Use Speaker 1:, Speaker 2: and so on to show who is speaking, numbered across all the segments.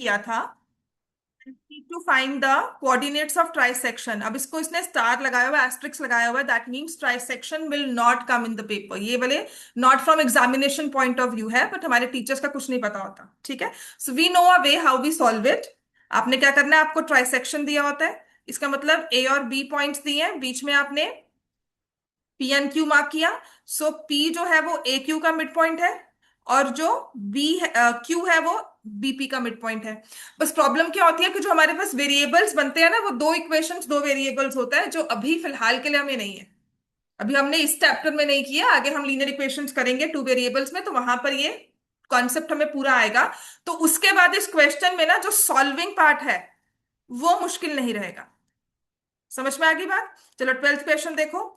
Speaker 1: किया था to find the coordinates of trisection. अब इसको इसने स्टार लगाया हुआ, एस्ट्रिक्स लगाया हुआ है, that means trisection will not come in the paper. ये वाले not from examination point of view है, बट हमारे टीचर्स का कुछ नहीं पता होता। ठीक है, so we know a way how we solve it. आपने क्या करना है, आपको ट्राइसेक्शन दिया होता है, इसका मतलब ए और बी पॉइंट्स दिए हैं, बीच में आपने पी एन क्यू मार्क किया। सो पी जो है वो ए क्यू का मिड पॉइंट है, और जो बी क्यू है वो बीपी का मिड पॉइंट है। बस प्रॉब्लम क्या होती है कि जो हमारे पास वेरिएबल्स बनते हैं ना, वो दो इक्वेशंस दो वेरिएबल्स होता है, जो अभी फिलहाल के लिए हमें नहीं है। अभी हमने इस चैप्टर में नहीं किया, आगे हम लीनियर इक्वेशंस करेंगे टू वेरिएबल्स में, तो वहां पर ये कॉन्सेप्ट हमें पूरा आएगा। तो उसके बाद इस क्वेश्चन में ना जो सॉल्विंग पार्ट है वो मुश्किल नहीं रहेगा। समझ में आ गई बात? चलो, 12th क्वेश्चन देखो।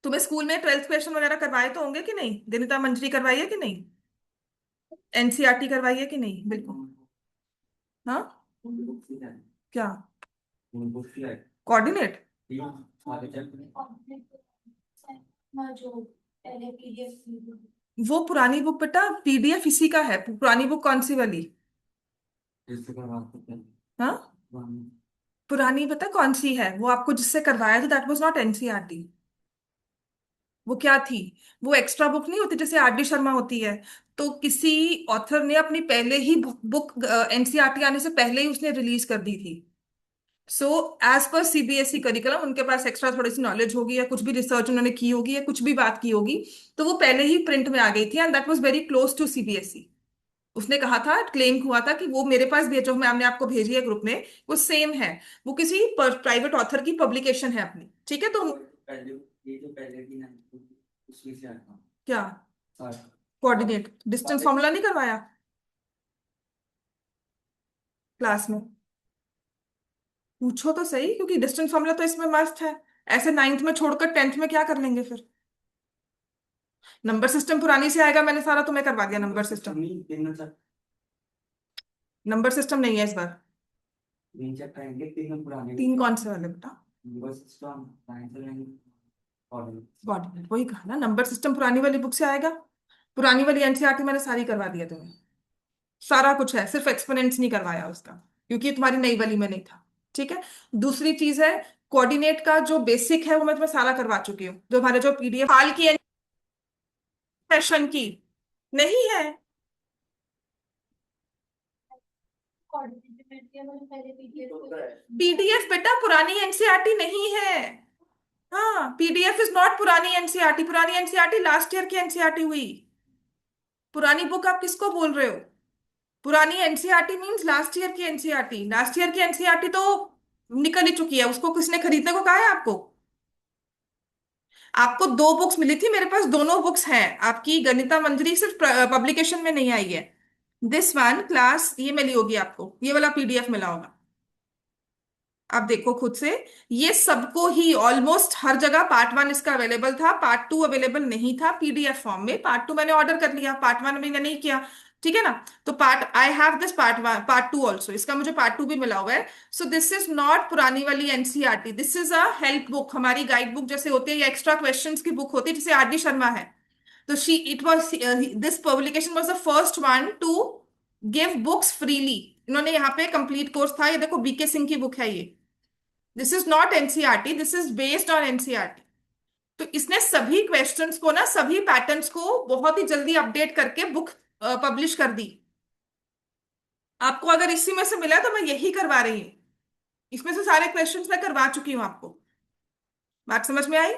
Speaker 1: तुम्हें स्कूल में 12th क्वेश्चन वगैरह करवाए तो होंगे कि नहीं? दिनिता मंजरी करवाई है कि नहीं? एनसीईआरटी करवाई है कि नहीं? बिल्कुल। हाँ, क्या कोऑर्डिनेट? वो पुरानी बुक बेटा, पीडीएफ इसी का है। पुरानी बुक कौन सी वाली? हाँ, पुरानी पता कौन सी है? वो आपको जिससे करवाया था दैट वाज नॉट एनसीईआरटी। वो क्या थी? वो एक्स्ट्रा बुक नहीं होती जैसे आर डी शर्मा होती है। तो किसी ऑथर ने अपनी पहले ही बुक एनसीईआरटी आने से पहले ही उसने रिलीज कर दी थी। So as per CBSE curriculum उनके पास एक्स्ट्रा थोड़ी सी नॉलेज होगी, या कुछ भी रिसर्च उन्होंने की होगी, या कुछ भी बात की होगी। तो वो पहले ही प्रिंट में आ गई थी, and that was very close to CBSE. उसने कहा था, क्लेम हुआ था कि वो मेरे पास भी है, जो मैंने आपको भेजी है ग्रुप में, वो सेम है। वो किसी प्राइवेट ऑथर की पब्लिकेशन है अपनी। ठीक है, तो क्या कोऑर्डिनेट डिस्टेंस फॉर्मूला नहीं करवाया क्लास में? पूछो तो सही, क्योंकि डिस्टेंस फॉर्मूला तो इसमें मस्त है। ऐसे 9th में छोड़कर 10th में क्या कर लेंगे फिर? नंबर सिस्टम पुरानी से आएगा, मैंने सारा तुम्हें करवा दिया नंबर सिस्टम। नंबर सिस्टम नहीं है इस बार। तीन कौन से वाले बेटा? कोऑर्डिनेट वही कहा ना, नंबर सिस्टम पुरानी वाली बुक से आएगा। पुरानी वाली एनसीईआरटी मैंने सारी करवा दिया तुम्हें। सारा कुछ है, सिर्फ एक्सपोनेंट्स नहीं करवाया उसका, क्योंकि ये तुम्हारी नई वाली में नहीं था। ठीक है, दूसरी चीज है, कोऑर्डिनेट का जो बेसिक है वो मैं तुम्हें सारा करवा चुकी हूँ, जो हमारे जो पीडीएफ हाल की सेशन की नहीं है। पीडीएफ बेटा पुरानी एनसीईआरटी नहीं है। हाँ, पीडीएफ इज नॉट पुरानी एनसीईआरटी। पुरानी एनसीईआरटी लास्ट ईयर की एनसीईआरटी हुई। पुरानी बुक आप किसको बोल रहे हो? पुरानी एनसीईआरटी मींस लास्ट ईयर की एनसीईआरटी। लास्ट ईयर की एनसीईआरटी तो निकल ही चुकी है, उसको किसने खरीदने को कहा है आपको? आपको दो बुक्स मिली थी, मेरे पास दोनों बुक्स हैं आपकी। गणिता मंजरी सिर्फ पब्लिकेशन में नहीं आई है। दिस वन क्लास ये मिली होगी आपको, ये वाला पीडीएफ मिला होगा। आप देखो खुद से। ये सबको ही ऑलमोस्ट हर जगह पार्ट वन इसका अवेलेबल था, पार्ट टू अवेलेबल नहीं था पीडीएफ फॉर्म में। पार्ट टू मैंने ऑर्डर कर लिया, पार्ट वन मैंने नहीं किया। ठीक है ना? तो part I have this part one part two also, इसका मुझे पार्ट टू भी मिला हुआ है। सो दिस इज नॉट पुरानी वाली NCERT, this is a help book, हमारी गाइड बुक जैसे होती है, या एक्स्ट्रा क्वेश्चंस की बुक होती है, जैसे आर डी शर्मा है। तो she it was this publication was the first one two give books freely. इन्होंने यहाँ पे कंप्लीट कोर्स था, ये देखो बीके सिंह की बुक है ये। This is not NCERT, this is based on NCERT. तो इसने सभी क्वेश्चंस को ना, सभी पैटर्न्स को बहुत ही जल्दी अपडेट करके बुक पब्लिश कर दी। आपको अगर इसी में से मिला तो मैं यही करवा रही हूँ। इसमें से सारे क्वेश्चंस मैं करवा चुकी हूँ आपको। बात समझ में आई?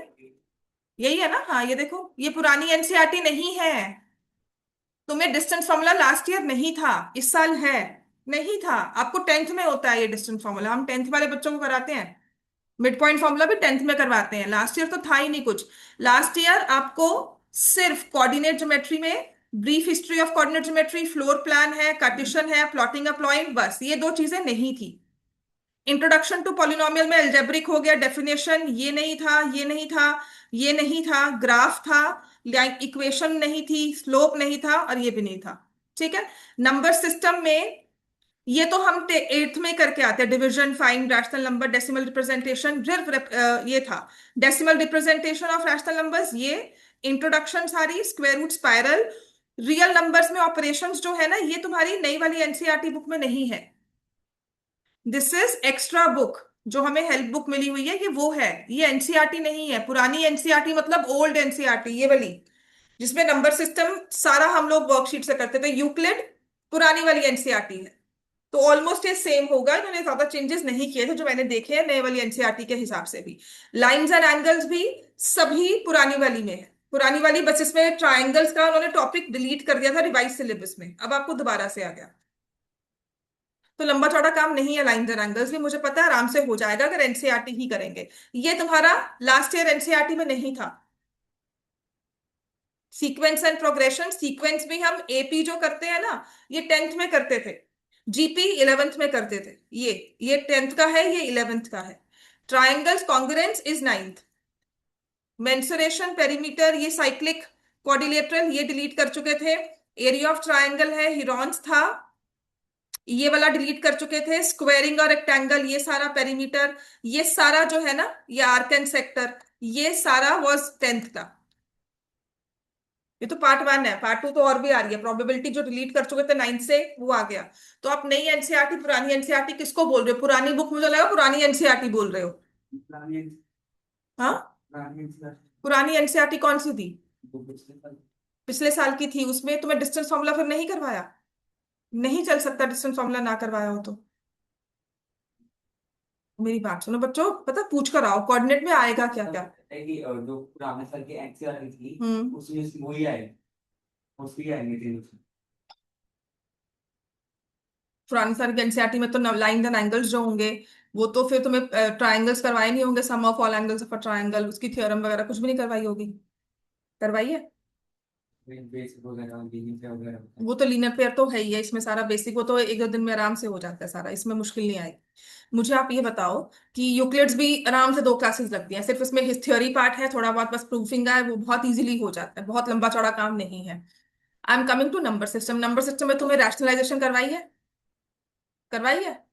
Speaker 1: यही है ना? हाँ, ये देखो, ये पुरानी एनसीईआरटी नहीं है। तुम्हें डिस्टेंस फॉर्मूला लास्ट ईयर नहीं था, इस साल है। नहीं था, आपको 10th में होता है ये डिस्टेंस फॉर्मूला, हम 10th वाले बच्चों को कराते हैं। मिड पॉइंट फॉर्मूला भी 10th में करवाते हैं, लास्ट ईयर तो था ही नहीं कुछ। लास्ट ईयर आपको सिर्फ कोऑर्डिनेट ज्योमेट्री में brief history of coordinate geometry, floor plan है, कार्टेशियन है, प्लॉटिंग अ पॉइंट, बस ये दो चीजें नहीं थी। इंट्रोडक्शन टू पॉलिनोमियल में एल्जेब्रिक हो गया, डेफिनेशन ये नहीं था, ये नहीं था, ये नहीं था, ग्राफ था, इक्वेशन नहीं थी, स्लोप नहीं था, और ये भी नहीं था। ठीक है, नंबर सिस्टम में ये तो हम 8th में करके आते हैं, division, find rational number, decimal representation, ये था decimal representation of rational numbers, ये इंट्रोडक्शन सारी, square root, spiral, real numbers में ऑपरेशंस जो है ना, ये तुम्हारी नई वाली एनसीईआरटी बुक में नहीं है। This is extra book. जो हमें हेल्प बुक मिली हुई है ये वो है, ये एनसीईआरटी नहीं है। पुरानी एनसीईआरटी मतलब ओल्ड एनसीईआरटी, ये वाली जिसमें नंबर सिस्टम सारा हम लोग वर्कशीट से करते थे, यूक्लिड, पुरानी वाली एनसीईआरटी है। तो ऑलमोस्ट ये सेम होगा, इन्होंने ज्यादा चेंजेस नहीं किए थे जो मैंने देखे हैं नए वाली एनसीईआरटी के हिसाब से भी। लाइंस एंड एंगल्स भी सभी पुरानी वाली में है। पुरानी वाली बस इसमें ट्राइंगल्स का उन्होंने टॉपिक डिलीट कर दिया था रिवाइज सिलेबस में, अब आपको दोबारा से आ गया। तो लंबा चौड़ा काम नहीं है, लाइंस एंड एंगल्स भी मुझे पता है आराम से हो जाएगा अगर एनसीईआरटी ही करेंगे। ये तुम्हारा लास्ट ईयर एनसीईआरटी में नहीं था। सीक्वेंस एंड प्रोग्रेशन, सीक्वेंस भी हम एपी जो करते हैं ना, ये 10th में करते थे। जीपी 11th में करते थे। ये 10th का है, ये 11th का है। Triangles congruence is 9th। Mensuration perimeter ये साइक्लिक क्वाड्रिलेटरल ये डिलीट कर चुके थे। एरिया ऑफ ट्राइंगल है, हिरॉन्स था, ये वाला डिलीट कर चुके थे। स्क्वेरिंग और रेक्टेंगल ये सारा पेरीमीटर, ये सारा जो है ना, ये आर्क एंड सेक्टर, ये सारा वाज 10th का। ये तो पार्ट 1 है, पार्ट 2 तो और भी आ रही है। प्रोबेबिलिटी जो डिलीट कर चुके थे 9th से वो आ गया। तो आप नई एनसीईआरटी पुरानी एनसीईआरटी किसको बोल रहे हो? पुरानी बुक मुझे लगा पुरानी एनसीईआरटी बोल रहे हो। हाँ, पुरानी एनसीईआरटी कौन सी थी? पिछले साल की थी, उसमें तुम्हें डिस्टेंस फॉर्मूला फिर नहीं करवाया? नहीं चल सकता डिस्टेंस फॉर्मूला ना करवाया हो तो। मेरी बात सुनो बच्चों, पता पूछ कर आओ कोऑर्डिनेट में आएगा क्या क्या।
Speaker 2: जो पुराने साल की एनसीईआरटी थी
Speaker 1: हम्म।
Speaker 2: उसमें वही आए, उसकी आएंगे तीन उसमें।
Speaker 1: पुरानी सारी एनसीईआरटी में तो लाइन एंड एंगल्स जो होंगे, वो तो फिर तुम्हें ट्राइंगल्स करवाए नहीं होंगे, sum of all angles of a triangle, उसकी थ्योरम वगैरह कुछ भी नहीं करवाई होगी। करवाई है?
Speaker 2: बेसिक वगैरह लीनियर वगैरह होता है।
Speaker 1: वो तो लीनियर पेयर तो है ही है इसमें सारा बेसिक, वो तो एक दो दिन में आराम से हो जाता है सारा, इसमें मुश्किल नहीं आएगी। मुझे आप ये बताओ कि यूक्लिड्स भी आराम से 2 क्लासेस लगती हैं, सिर्फ इसमें थ्योरी पार्ट है थोड़ा बहुत, बस प्रूफिंग है, वो बहुत इजीली हो जाता है, बहुत लंबा चौड़ा काम नहीं है। I am coming to number system. Number system में तुम्हें रैशनलाइजेशन करवाई है? करवाई है?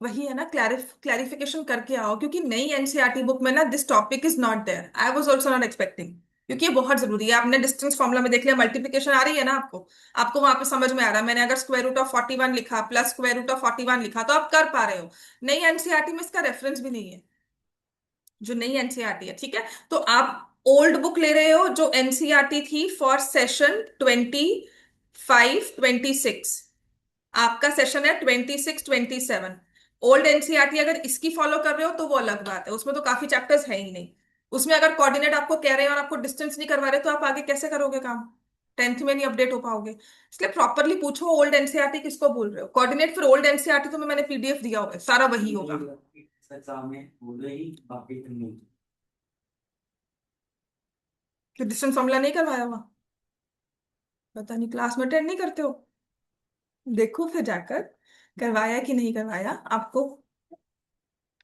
Speaker 1: वही है ना, क्लैरिफिकेशन करके आओ, क्योंकि नई एनसीईआरटी बुक में ना this topic is not there, I was also not expecting. क्योंकि ये बहुत जरूरी है। आपने डिस्टेंस फॉर्मूला में देख लिया, मल्टीप्लिकेशन आ रही है ना आपको, आपको वहां पे समझ में आ रहा है। मैंने अगर स्क्वायर रूट ऑफ 41 लिखा प्लस स्क्वायर रूट ऑफ 41 लिखा तो आप कर पा रहे हो। नई एनसीईआरटी में इसका रेफरेंस भी नहीं है, जो नई एनसीईआरटी है, ठीक है। तो आप ओल्ड बुक ले रहे हो जो एनसीईआरटी थी फॉर सेशन 25-26। आपका सेशन है 26-27। ओल्ड एनसीईआरटी अगर इसकी फॉलो कर रहे हो तो वो अलग बात है, उसमें तो काफी चैप्टर्स है ही नहीं। उसमें अगर कोऑर्डिनेट आपको कह रहे हैं और आपको डिस्टेंस नहीं करवा रहे तो आप आगे कैसे करोगे काम? 10th में नहीं अपडेट हो पाओगे। इसलिए प्रॉपरली पूछो ओल्ड एनसीईआरटी किसको बोल रहे हो। कोऑर्डिनेट फिर ओल्ड एनसीईआरटी तो मैंने पीडीएफ दिया होगा, सारा वही होगा।
Speaker 2: एग्जाम में बोल रही बाकी तो नहीं।
Speaker 1: कि डिस्टेंस फॉर्मूला नहीं करवाया हुआ? पता नहीं, क्लास में अटेंड नहीं करते हो? देखो फिर जाकर करवाया कि नहीं करवाया आपको।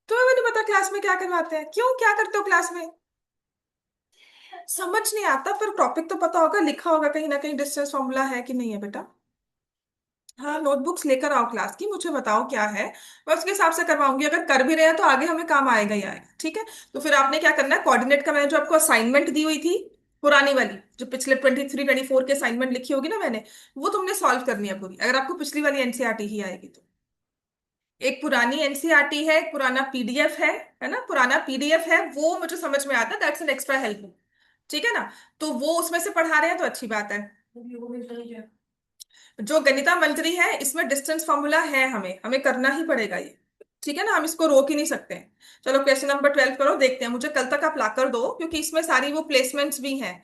Speaker 1: तुम्हें भी नहीं पता क्लास में क्या करवाते हैं, क्यों क्या करते हो क्लास में? समझ नहीं आता, पर टॉपिक तो पता होगा, लिखा होगा कहीं ना कहीं डिस्टेंस फॉर्मूला है कि नहीं है बेटा। हाँ, नोटबुक्स लेकर आओ क्लास की, मुझे बताओ क्या है, मैं उसके हिसाब से करवाऊंगी। अगर कर भी रहे हैं तो आगे हमें काम आएगा ही आएगा, ठीक है। तो फिर आपने क्या करना है, कोऑर्डिनेट का मैंने जो आपको असाइनमेंट दी हुई थी, पुरानी वाली जो पिछले 23-24 के असाइनमेंट लिखी होगी ना मैंने, वो तुमने सॉल्व करनी है पूरी, अगर आपको पिछली वाली एनसीईआरटी ही आएगी तो। एक पुरानी एनसीईआरटी है, एक पुराना पीडीएफ है ना, पुराना पीडीएफ है वो मुझे समझ में आता है, दैट्स एन एक्स्ट्रा हेल्प, ठीक है ना। तो वो उसमें से पढ़ा रहे हैं तो अच्छी बात है। जो गणिता मंजरी है इसमें डिस्टेंस फॉर्मूला है, हमें हमें करना ही पड़ेगा ये, ठीक है ना, हम इसको रोक ही नहीं सकते हैं। चलो क्वेश्चन नंबर 12 करो, देखते हैं, मुझे कल तक आप ला कर दो क्योंकि इसमें सारी वो प्लेसमेंट्स भी हैं।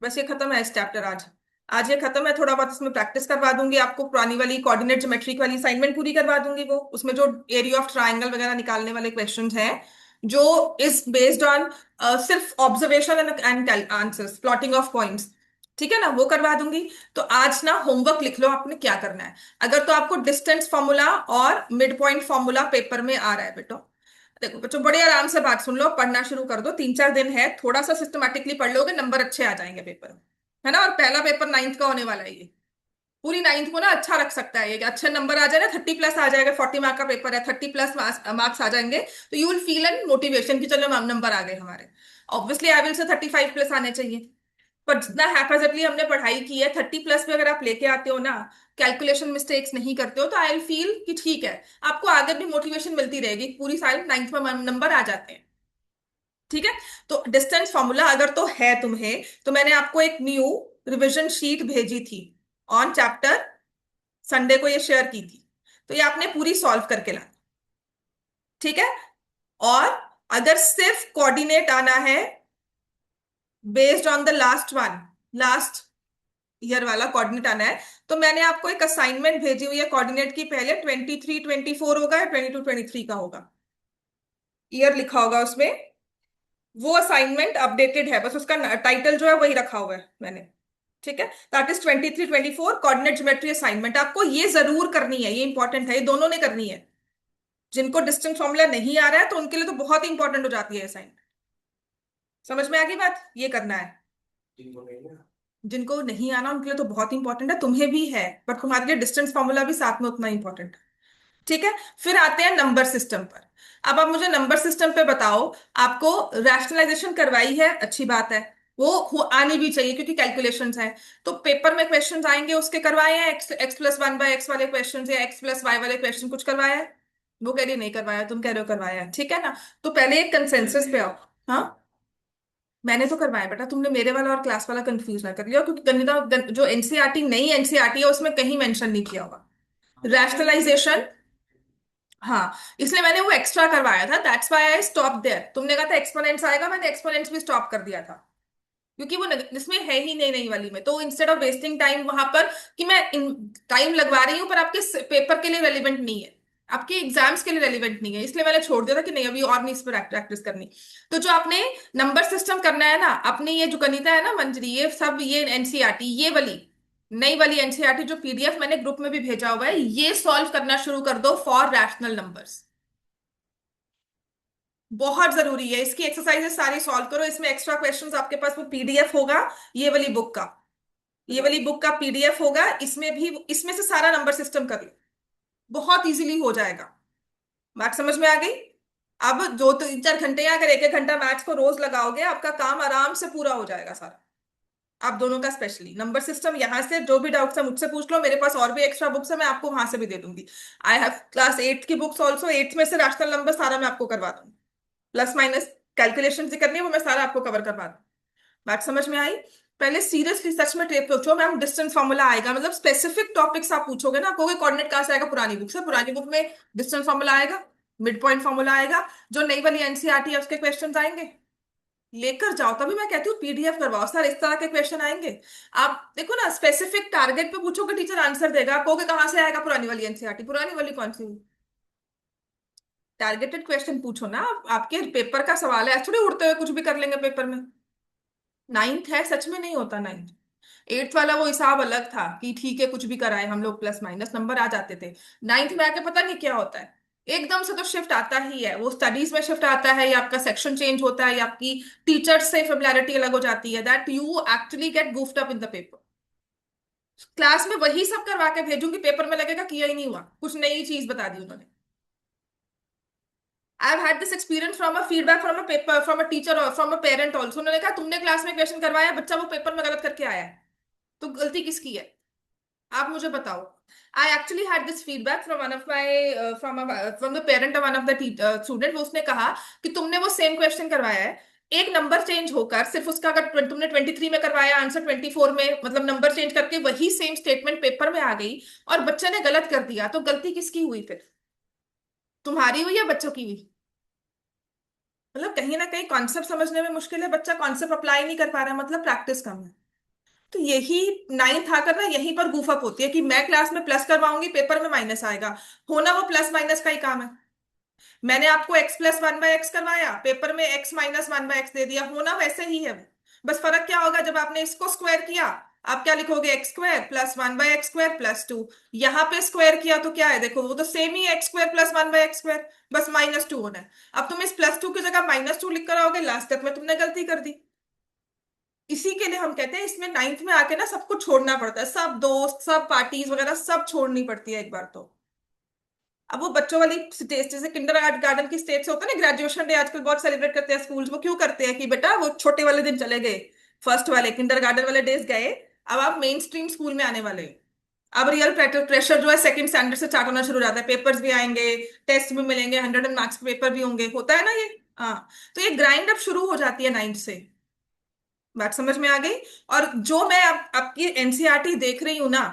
Speaker 1: बस ये खत्म है इस चैप्टर आज। आज ये खत्म है, थोड़ा बहुत इसमें प्रैक्टिस करवा दूंगी आपको, पुरानी वाली कोऑर्डिनेट ज्योमेट्रिक वाली असाइनमेंट पूरी करवा दूंगी, वो उसमें जो एरिया ऑफ ट्राइंगल वगैरह निकालने वाले क्वेश्चंस हैं, जो इज बेस्ड ऑन सिर्फ observation and answers, plotting of points, ठीक है ना, वो करवा दूंगी। तो आज ना होमवर्क लिख लो आपने क्या करना है। अगर तो आपको डिस्टेंस फॉर्मूला और मिड पॉइंट फॉर्मूला पेपर में आ रहा है बेटो, देखो बच्चों बड़े आराम से बात सुन लो, पढ़ना शुरू कर दो, 3-4 दिन है, थोड़ा सा सिस्टमेटिकली पढ़ लोगे नंबर अच्छे आ जाएंगे पेपर में, है ना। और पहला पेपर 9th का होने वाला है ये, पूरी नाइन्थ को ना अच्छा रख सकता है ये, कि अच्छे नंबर आ जाए ना, 30+ आ जाएगा, 40 मार्क का पेपर है, 30+ मार्क्स आ जाएंगे, तो you will feel an motivation कि चलो नंबर आ गए हमारे। ऑब्वियसली आई विल से 35+ आने चाहिए। पर जितना हैफेजर्डली हमने पढ़ाई की है, 30+ पे अगर आप लेके आते हो ना, कैलकुलेशन मिस्टेक्स नहीं करते हो, तो आई विल फील कि ठीक है, आपको आगे भी मोटिवेशन मिलती रहेगी, पूरी साल नाइन्थ में नंबर आ जाते हैं। ठीक है। तो डिस्टेंस फॉर्मूला अगर तो है तुम्हें, तो मैंने आपको एक न्यू रिवीजन शीट भेजी थी ऑन चैप्टर, संडे को ये शेयर की थी, तो ये आपने पूरी सॉल्व करके ला। ठीक है। और अगर सिर्फ कोऑर्डिनेट आना है based on the last one, last year वाला कोऑर्डिनेट आना है, तो मैंने आपको एक असाइनमेंट भेजी हुई है कोऑर्डिनेट की, पहले 23-24 होगा या 22-23 का होगा, ईयर लिखा होगा उसमें। वो असाइनमेंट अपडेटेड है, बस उसका टाइटल जो है वही रखा हुआ है मैंने। ठीक है। That is 23-24 coordinate geometry assignment, आपको ये जरूर करनी है, ये इंपॉर्टेंट है, ये दोनों ने करनी है। जिनको डिस्टेंस फॉर्मूला नहीं आ रहा है तो उनके लिए तो बहुत इंपॉर्टेंट हो जाती है असाइनमेंट। समझ में आ गई बात, ये करना है।
Speaker 2: जिनको नहीं ना।
Speaker 1: जिनको नहीं आना उनके लिए तो बहुत इंपॉर्टेंट है, तुम्हें भी है, पर तुम्हारे लिए डिस्टेंस फॉर्मूला भी साथ में उतना इंपॉर्टेंट है। ठीक है। फिर आते हैं नंबर सिस्टम पर। अब आप मुझे नंबर सिस्टम पे बताओ, आपको रैशनलाइजेशन करवाई है, अच्छी बात है, वो आनी भी चाहिए क्योंकि कैलकुलेशंस है। तो पेपर में क्वेश्चंस आएंगे उसके करवाए हैं, x+1/x वाले क्वेश्चंस या x+y वाले क्वेश्चन कुछ करवाया है? वो कह रही नहीं करवाया, तुम कह रहे हो करवाया है, ठीक है ना। तो पहले एक कंसेंसस पे आओ। हाँ, मैंने तो करवाया बेटा, तुमने मेरे वाला और क्लास वाला कंफ्यूज ना कर लिया, क्योंकि जो एनसीईआरटी नई एनसीईआरटी है उसमें कहीं मेंशन नहीं किया होगा
Speaker 2: हाँ,
Speaker 1: रैशनलाइजेशन। हाँ, इसलिए मैंने वो एक्स्ट्रा करवाया था, that's why I stop there. तुमने कहा था एक्सपोनेंट्स आएगा, मैंने एक्सपोनेंट्स भी स्टॉप कर दिया था, क्योंकि वो इसमें है ही नहीं नई वाली में, तो इंस्टेड ऑफ वेस्टिंग टाइम वहां पर कि मैं टाइम लगवा रही हूँ पर आपके पेपर के लिए रेलिवेंट नहीं है, आपके एग्जाम्स के लिए रेलिवेंट नहीं है, इसलिए मैंने छोड़ दिया था कि नहीं अभी और नहीं इस पर प्रैक्टिस करनी। तो जो आपने नंबर सिस्टम करना है ना, अपनी ये जो गणिता है ना मंजरी, ये सब ये एनसीईआरटी ये वाली नई वाली एनसीईआरटी जो पीडीएफ मैंने ग्रुप में भी भेजा हुआ है, ये सॉल्व करना शुरू कर दो फॉर रैशनल नंबर्स। बहुत जरूरी है, इसकी एक्सरसाइजेस सारी सॉल्व करो, इसमें एक्स्ट्रा क्वेश्चंस आपके पास वो पीडीएफ होगा, ये वाली बुक का, ये वाली बुक का पीडीएफ होगा, इसमें भी इसमें से सारा नंबर सिस्टम कर लो, बहुत इजीली हो जाएगा। बात समझ में आ गई? अब 2-3-4 घंटे या अगर 1-1 घंटा मैथ्स को रोज लगाओगे, आपका काम आराम से पूरा हो जाएगा सारा। आप दोनों का स्पेशली नंबर सिस्टम, यहाँ से जो भी डाउट्स है मुझसे पूछ लो, मेरे पास और भी एक्स्ट्रा बुक्स है, मैं आपको वहां से भी दे दूंगी। आई हैव क्लास 8 की बुक्स ऑल्सो, 8th में से रैशनल नंबर सारा मैं आपको करवा दूंगी, प्लस माइनस कैलकुलेशन जो करनी है वो मैं सारा आपको कवर करवा दूँ। बात समझ में आई? पहले सीरियसली सच में टेप सोचो, मैम डिस्टेंस फॉर्मूला आएगा, मतलब स्पेसिफिक टॉपिक्स आप पूछोगे ना, कहोगे कोऑर्डिनेट कहाँ से आएगा, पुरानी बुक से, पुरानी बुक में डिस्टेंस फॉर्मूला आएगा, मिड पॉइंट फॉर्मूला आएगा, जो नई वाली एनसीईआरटी है उसके क्वेश्चंस आएंगे, लेकर जाओ। तभी मैं कहती हूँ पीडीएफ करवाओ सर, इस तरह के क्वेश्चन आएंगे। आप देखो ना, स्पेसिफिक टारगेट पे पूछोगे टीचर आंसर देगा, आप कहोगे कहाँ से आएगा, पुरानी वाली एनसीईआरटी, पुरानी वाली कौन सी? टारगेटेड क्वेश्चन पूछो ना, आपके पेपर का सवाल है, थोड़ी उड़ते हुए कुछ भी कर लेंगे पेपर में। नाइन्थ है, सच में नहीं होता नाइन्थ। एट्थ वाला वो हिसाब अलग था कि ठीक है कुछ भी कराए हम लोग, प्लस माइनस नंबर आ जाते थे। नाइन्थ में आके पता नहीं क्या होता है, एकदम से तो शिफ्ट आता ही है, वो स्टडीज में शिफ्ट आता है, या आपका सेक्शन चेंज होता है, या आपकी टीचर्स से फेमिलियरिटी अलग हो जाती है, that you actually get goofed up in the paper. Class में वही सब करवा के भेजूंगी, पेपर में लगेगा किया ही नहीं हुआ, कुछ नई चीज बता दी उन्होंने। I have had this experience from a feedback from a paper, from a teacher और फ्रॉम अ पेरेंट ऑल्सो। उन्होंने कहा तुमने क्लास में क्वेश्चन करवाया, बच्चा वो पेपर में गलत करके आया है, तो गलती किसकी है? आप मुझे बताओ। I actually had this feedback from one of my from the parent of one of the student. वो उसने कहा कि तुमने वो सेम क्वेश्चन करवाया है, एक नंबर चेंज होकर, सिर्फ उसका अगर तुमने 23 में करवाया, आंसर 24 में, मतलब नंबर चेंज करके वही सेम स्टेटमेंट पेपर में आ गई, और बच्चे ने गलत कर दिया, तो गलती किसकी हुई फिर? तुम्हारी हुई या बच्चों की हुई? मतलब कहीं ना कहीं कॉन्सेप्ट समझने में मुश्किल है, बच्चा कॉन्सेप्ट अप्लाई नहीं कर पा रहा है, मतलब प्रैक्टिस कम है। तो यही नाइन्थ आकर ना यहीं पर गूफअप होती है कि मैं क्लास में प्लस करवाऊंगी, पेपर में माइनस आएगा। होना वो प्लस माइनस का ही काम है। मैंने आपको x+1/x करवाया, पेपर में x-1/x दे दिया, होना वैसे ही है वो। बस फर्क क्या होगा, जब आपने इसको स्क्वायर किया, आप क्या लिखोगे, x² प्लस 1/x² प्लस 2। यहाँ पे स्क्वायर किया तो क्या है, देखो वो तो सेम ही x² प्लस 1/x², बस -2 होना है। अब तुम इस +2 की जगह -2 लिख कर आओगे, लास्ट स्टेप में तुमने गलती कर दी। इसी के लिए हम कहते हैं इसमें नाइन्थ में आके ना सब कुछ छोड़ना पड़ता है, सब दोस्त सब पार्टीज वगैरह सब छोड़नी पड़ती है एक बार तो। अब वो बच्चों वाली स्टेज, जैसे किंडर गार्डन की स्टेज से होता है ना, ग्रेजुएशन डे आजकल बहुत सेलिब्रेट करते हैं स्कूल्स, वो क्यों करते हैं कि बेटा वो छोटे वाले दिन चले गए, फर्स्ट वाले किंडर गार्डन वाले डेज गए, अब आप मेन स्ट्रीम स्कूल में आने वाले हो। अब रियल प्रेशर जो है सेकंड स्टैंडर्ड से स्टार्ट होना शुरू हो जाता है, पेपर्स भी आएंगे, टेस्ट भी मिलेंगे, 100 मार्क्स के पेपर भी होंगे, होता है ना ये। हाँ, तो ये ग्राइंड अप शुरू हो जाती है नाइन्थ से। बात समझ में आ गई। और जो मैं आपकी एनसीईआरटी देख रही हूँ ना,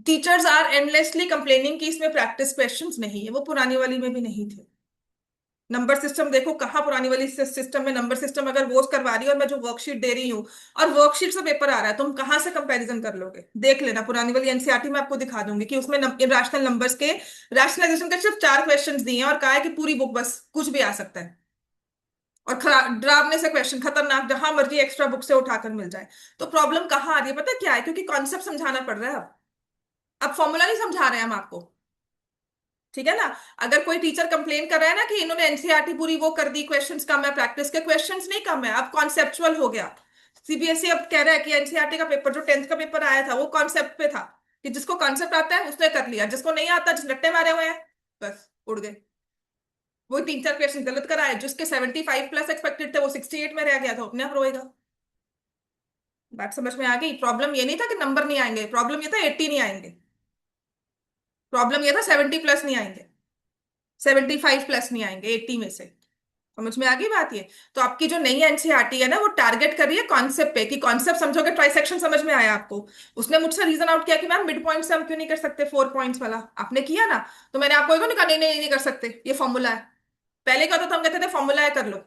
Speaker 1: टीचर्स आर एंडलेसली कंप्लेनिंग कि इसमें प्रैक्टिस क्वेश्चंस नहीं है, वो पुरानी वाली में भी नहीं थे। नंबर सिस्टम देखो कहाँ, पुरानी वाली सिस्टम में नंबर सिस्टम अगर वो करवा रही है और मैं जो वर्कशीट दे रही हूँ, और वर्कशीट से पेपर आ रहा है, तुम कहाँ से कंपैरिजन कर लोगे? देख लेना पुरानी वाली एनसीईआरटी में आपको दिखा दूंगी कि उसमें इरेशनल नंबर्स के रैशनलाइजेशन के सिर्फ 4 क्वेश्चंस दिए हैं, और कहा है कि पूरी बुक बस कुछ भी आ सकता है, और डरावने से क्वेश्चन खतरनाक जहां मर्जी एक्स्ट्रा बुक से उठाकर मिल जाए। तो प्रॉब्लम कहाँ आ रही है पता है क्या है? क्योंकि कॉन्सेप्ट समझाना पड़ रहा है अब फॉर्मूला नहीं समझा रहे हैं हम आपको। ठीक है ना? अगर कोई टीचर कंप्लेन कर रहा है ना कि इन्होंने एनसीईआरटी पूरी वो कर दी, क्वेश्चंस कम है, प्रैक्टिस के क्वेश्चंस नहीं कम है, अब कॉन्सेप्चुअल हो गया। सीबीएसई अब कह रहा है कि एनसीईआरटी का पेपर जो 10th का पेपर आया था वो कॉन्सेप्ट पे था, कि जिसको कॉन्सेप्ट आता है उसने कर लिया, जिसको नहीं आता, जिस रट्टे मारे हुए हैं बस उड़ गए। वो 3-4 क्वेश्चन गलत कराए, जिसके 75+ एक्सपेक्टेड थे वो 68 में रह गया, तो अपने आप रोएगा। बात समझ में आ गई? प्रॉब्लम ये नहीं था कि नंबर नहीं आएंगे, प्रॉब्लम ये था 80 नहीं आएंगे, प्रॉब्लम ये था 70+ नहीं आएंगे, 75+ नहीं आएंगे 80 में से। समझ में आ गई बात ये? तो आपकी जो नई एनसीईआरटी है ना, वो टारगेट कर रही है कॉन्सेप्ट पे, कि कॉन्सेप्ट समझोगे, ट्राइसेक्शन समझ में आया आपको। उसने मुझसे रीजन आउट किया कि मैम मिड पॉइंट से हम क्यों नहीं कर सकते 4 पॉइंट्स वाला, आपने किया ना, तो मैंने आपको नहीं कहा नहीं नहीं नहीं कर सकते, ये फॉर्मूला है। पहले क्या होता था, हम कहते थे फॉर्मूला है कर लो,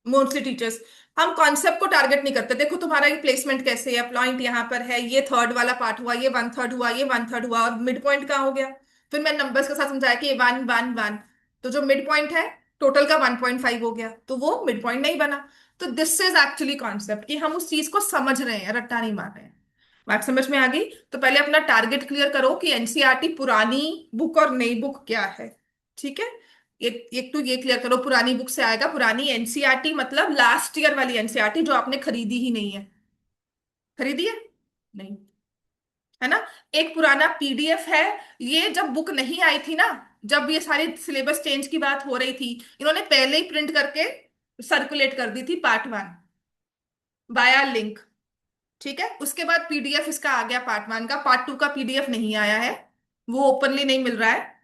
Speaker 1: मोस्टली टीचर्स। हम कॉन्सेप्ट को टारगेट नहीं करते, देखो तुम्हारा ये प्लेसमेंट कैसे है, पॉइंट यहाँ पर है, ये थर्ड वाला पार्ट हुआ, ये 1/3 हुआ, ये 1/3 हुआ, और मिड पॉइंट कहाँ हो गया? फिर मैं नंबर्स के साथ समझाया कि ये 1 1 1, तो जो मिड पॉइंट है टोटल का 1.5 हो गया, तो वो मिड पॉइंट नहीं बना। तो दिस इज एक्चुअली कॉन्सेप्ट, कि हम उस चीज को समझ रहे हैं, रट्टा नहीं मार रहे हैं। बात समझ में आ गई? तो पहले अपना टारगेट क्लियर करो कि एनसीईआरटी पुरानी बुक और नई बुक क्या है। ठीक है? एक एक तो ये क्लियर करो, पुरानी बुक से आएगा, पुरानी एनसीईआरटी मतलब लास्ट ईयर वाली एनसीईआरटी जो आपने खरीदी ही नहीं है। खरीदी है? नहीं, है ना? एक पुराना पीडीएफ है, ये जब बुक नहीं आई थी ना, जब ये सारी सिलेबस चेंज की बात हो रही थी, इन्होंने पहले ही प्रिंट करके सर्कुलेट कर दी थी पार्ट 1 बाया लिंक। ठीक है, उसके बाद पीडीएफ इसका आ गया पार्ट 1 का, पार्ट 2 का पीडीएफ नहीं आया है, वो ओपनली नहीं मिल रहा है,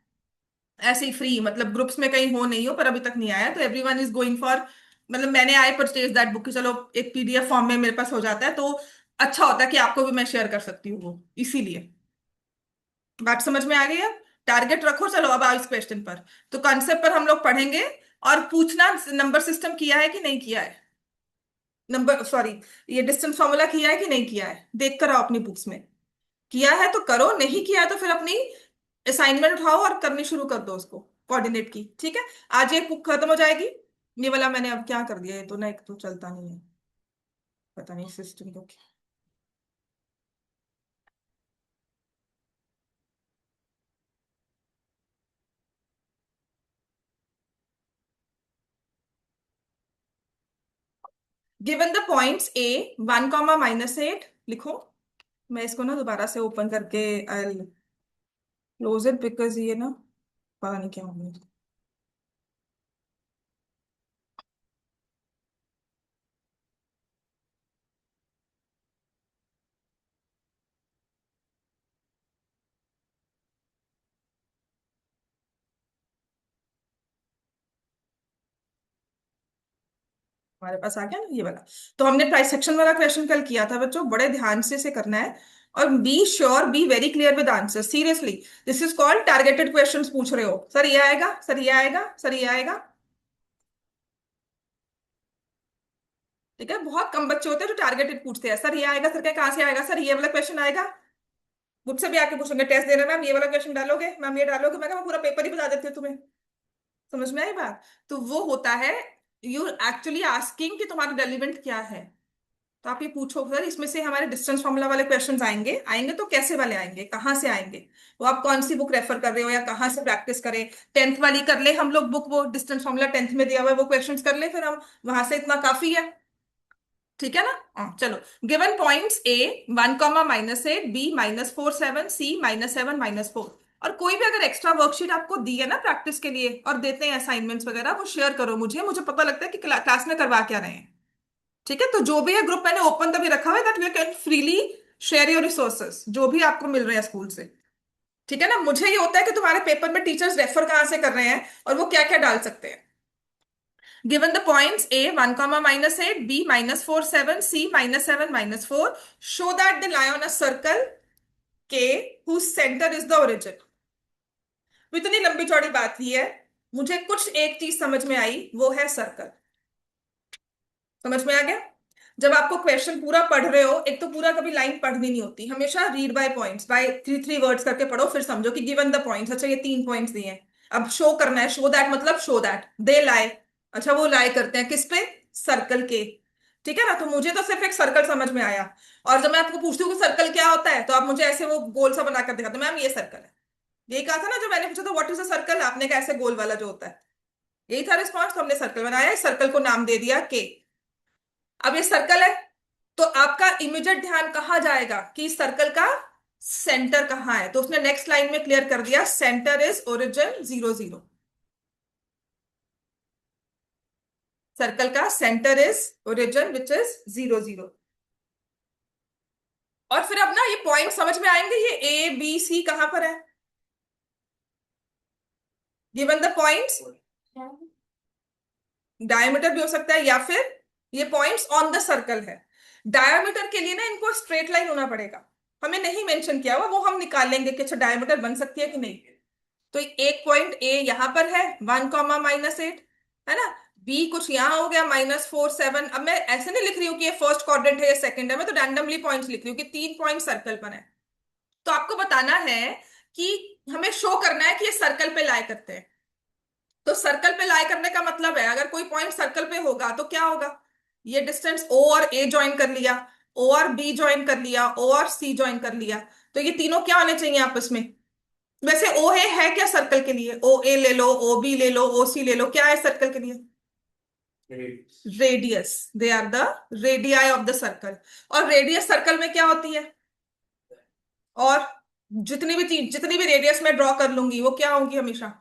Speaker 1: ऐसे ही फ्री, मतलब ग्रुप्स में कहीं हो नहीं हो, पर अभी तक नहीं आया, तो एवरीवन इज गोइंग फॉर, मतलब मैंने आई परचेज दैट बुक, चलो एक पीडीएफ फॉर्म में मेरे पास हो जाता है, तो अच्छा होता है कि आपको भी मैं शेयर कर सकती हूँ वो, इसीलिए। बात समझ में आ गई है? टारगेट रखो, चलो अब आओ इस क्वेश्चन पर। तो कॉन्सेप्ट पर हम लोग पढ़ेंगे, और पूछना नंबर सिस्टम किया है कि नहीं किया है, नंबर सॉरी, ये डिस्टेंस फॉर्मूला किया है कि नहीं किया है, देख कर आओ अपनी बुक्स में। किया है तो करो, नहीं किया है तो फिर अपनी असाइनमेंट उठाओ और करनी शुरू कर दो उसको, कोऑर्डिनेट की। ठीक है? आज एक बुक खत्म हो जाएगी, ये वाला मैंने अब क्या कर दिया, ये तो ना एक तो चलता नहीं है, पता नहीं सिस्टम को क्या। गिवन द पॉइंट्स ए 1, -8 लिखो। मैं इसको ना दोबारा से ओपन करके आई क्लोज इट, बिकॉज ये ना पता नहीं क्या हो गया। हमारे पास आ गया ना ये वाला। तो हमने ट्राइसेक्शन वाला क्वेश्चन कल किया था बच्चों, बड़े ध्यान से इसे करना है, और be sure, be very clear with answer, seriously. This is called targeted questions पूछ रहे हो, सर ये आएगा, सर ये आएगा, सर ये आएगा। ठीक है? बहुत कम बच्चे होते हैं जो टारगेटेड पूछते हैं, सर ये आएगा, सर क्या कहाँ से आएगा, सर ये वाला क्वेश्चन आएगा। मुझसे भी आके पूछेंगे टेस्ट देना, मैम ये वाला क्वेश्चन डालोगे, मैम ये डालोगे, मैं कहा मैं पूरा पेपर ही बता देती हूँ तुम्हें। समझ में आई बात? तो वो होता है, यू एक्चुअली आस्किंग कि तुम्हारा रेलिवेंट क्या है। तो आप ये पूछो सर इसमें से हमारे डिस्टेंस फॉर्मूला वाले क्वेश्चंस आएंगे, आएंगे तो कैसे वाले आएंगे, कहाँ से आएंगे, वो आप कौन सी बुक रेफर कर रहे हो, या कहाँ से प्रैक्टिस करें। 10th वाली कर ले हम लोग बुक, वो डिस्टेंस फॉर्मूला 10th में दिया हुआ है, वो क्वेश्चंस कर ले फिर हम, वहां से इतना काफी है। ठीक है ना? चलो, गिवन पॉइंट्स ए 1, -8, बी -4, 7, सी -7, -4। और कोई भी अगर एक्स्ट्रा वर्कशीट आपको दी है ना प्रैक्टिस के लिए और देते हैं असाइनमेंट्स वगैरह, वो शेयर करो मुझे, मुझे पता लगता है कि क्लास में करवा क्या रहे हैं। ठीक है, तो जो भी है ग्रुप मैंने ओपन तभी रखा हुआ है that you can freely share your resources जो भी आपको मिल रहे हैं स्कूल से। ठीक है ना? मुझे ये होता है कि तुम्हारे पेपर में टीचर्स रेफर कहाँ से कर रहे हैं और वो क्या क्या डाल सकते हैं। Given the points A 1, -8, B -4, 7, C -7, -4, show that they lie on a circle K whose center is the origin। तो इतनी लंबी चौड़ी बात ही है, मुझे कुछ एक चीज समझ में आई, वो है सर्कल। समझ में आ गया? जब आपको क्वेश्चन पूरा पढ़ रहे हो, एक तो पूरा कभी लाइन पढ़नी नहीं होती, हमेशा read by points, by 3 3 words करके पढ़ो, फिर समझो कि गिवन द पॉइंट्स, अच्छा ये 3 पॉइंट्स दिए हैं, अब शो करना है, शो दैट मतलब शो दैट दे लाई। अच्छा वो लाई करते हैं किस पे? सर्कल के। ठीक है ना? तो मुझे तो सिर्फ एक सर्कल समझ में आया, और जब मैं आपको पूछती हूँ कि सर्कल क्या होता है, तो आप मुझे ऐसे वो गोल सा बनाकर दिखाते, मैम ये सर्कल है। यही कहा था ना, जो मैंने पूछा था व्हाट इज अ सर्कल, आपने कहा ऐसे गोल वाला जो होता है, यही था रिस्पॉन्स, तो हमने सर्कल बनाया, इस सर्कल को नाम दे दिया के। अब ये सर्कल है, तो आपका इमीडिएट ध्यान कहाँ जाएगा कि सर्कल का सेंटर कहाँ है, तो उसने नेक्स्ट लाइन में क्लियर कर दिया, सेंटर इज ओरिजिन 0 0। सर्कल का centre is origin which is 0 0। और फिर अब ना ये पॉइंट समझ में आएंगे, ये ए बी सी कहां पर है, गिवन द पॉइंट्स। डायमीटर भी हो सकता है, या फिर ये पॉइंट्स ऑन द सर्कल है। डायमीटर के लिए ना इनको स्ट्रेट लाइन होना पड़ेगा, हमें नहीं मेंशन किया हुआ, वो हम निकाल लेंगे कि अच्छा डायमीटर बन सकती है कि नहीं। तो एक पॉइंट ए यहां पर है 1, -8, है ना? बी कुछ यहां हो गया -4, 7। अब मैं ऐसे नहीं लिख रही हूँ कि ये फर्स्ट क्वाड्रेंट है या सेकंड है, मैं तो रैंडमली पॉइंट्स लिख रही हूँ कि 3 पॉइंट सर्कल पर है। तो आपको बताना है कि हमें शो करना है कि ये सर्कल पे लाई करते हैं। तो सर्कल पे लाई करने का मतलब है, अगर कोई पॉइंट सर्कल पे होगा तो क्या होगा, ये डिस्टेंस ओ और ए ज्वाइन कर लिया, ओ और बी ज्वाइन कर लिया, ओ और सी ज्वाइन कर लिया, तो ये तीनों क्या होने चाहिए आपस में? वैसे ओ है क्या सर्कल के लिए? ओ ए ले लो, ओ बी ले लो, ओ सी ले लो, क्या है सर्कल के लिए?
Speaker 2: रेट।
Speaker 1: Radius. They are the radii of the circle. और रेडियस सर्कल में क्या होती है? और जितनी भी चीज, जितनी भी रेडियस में ड्रॉ कर लूंगी वो क्या होंगी हमेशा?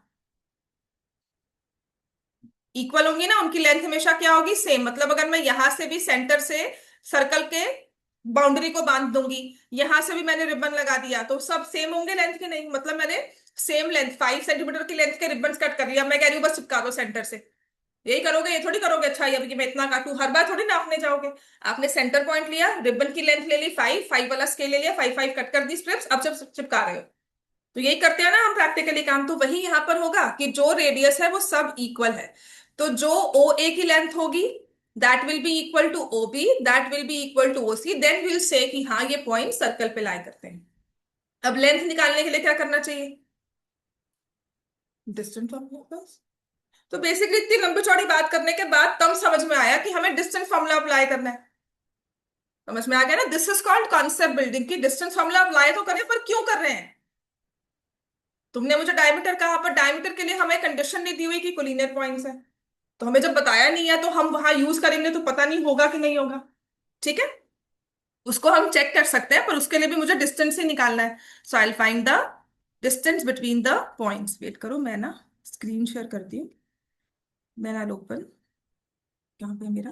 Speaker 1: इक्वल होंगी ना, उनकी लेंथ हमेशा क्या होगी? सेम। मतलब अगर मैं यहां से भी सेंटर से सर्कल के बाउंड्री को बांध दूंगी, यहां से भी मैंने रिबन लगा दिया, तो सब सेम होंगे लेंथ के? नहीं, मतलब मैंने सेम लेंथ 5 सेंटीमीटर की लेंथ के रिबन कट कर लिया, मैं कह रही हूँ बस चिपका दो सेंटर से। यही करोगे? ये थोड़ी करोगे अच्छा ये कि मैं इतना काटूं, हर बार थोड़ी नापने जाओगे। आपने सेंटर पॉइंट लिया, रिबन की लेंथ ले ली 5, 5 वाला स्केल ले लिया, 5 5 कट कर दी स्ट्रिप्स, अब जब चिपका रहे हो, तो यही करते हैं ना हम प्रैक्टिकली काम, तो वही यहां पर होगा कि जो रेडियस है वो सब इक्वल है। तो जो ओ ए की लेंथ होगी that will be equal to O B, that will be equal to O C, then will say कि हाँ ये पॉइंट सर्कल पे लाई करते हैं। अब लेंथ निकालने के लिए क्या करना चाहिए? डिस्टेंस फॉर्मूला बस। तो बेसिकली इतनी लंबी चौड़ी बात करने के बाद तब समझ में आया कि हमें डिस्टेंस फॉर्मूला अप्लाई करना है। समझ में आ गया ना? This is called concept building, की डिस्टेंस फॉर्मूला अप्लाई तो करें पर क्यों कर रहे हैं। तुमने मुझे डायमीटर कहा, पर डायमीटर के लिए हमें कंडीशन नहीं दी हुई कि कोलिनियर पॉइंट्स है, तो हमें जब बताया नहीं है तो हम वहां यूज करेंगे तो पता नहीं होगा कि नहीं होगा। ठीक है, उसको हम चेक कर सकते हैं, पर उसके लिए भी मुझे डिस्टेंस ही निकालना है। So I find the distance between the points. Wait करो, मैं ना स्क्रीन शेयर करती हूँ। देन आई ओपन, कहाँ पे है मेरा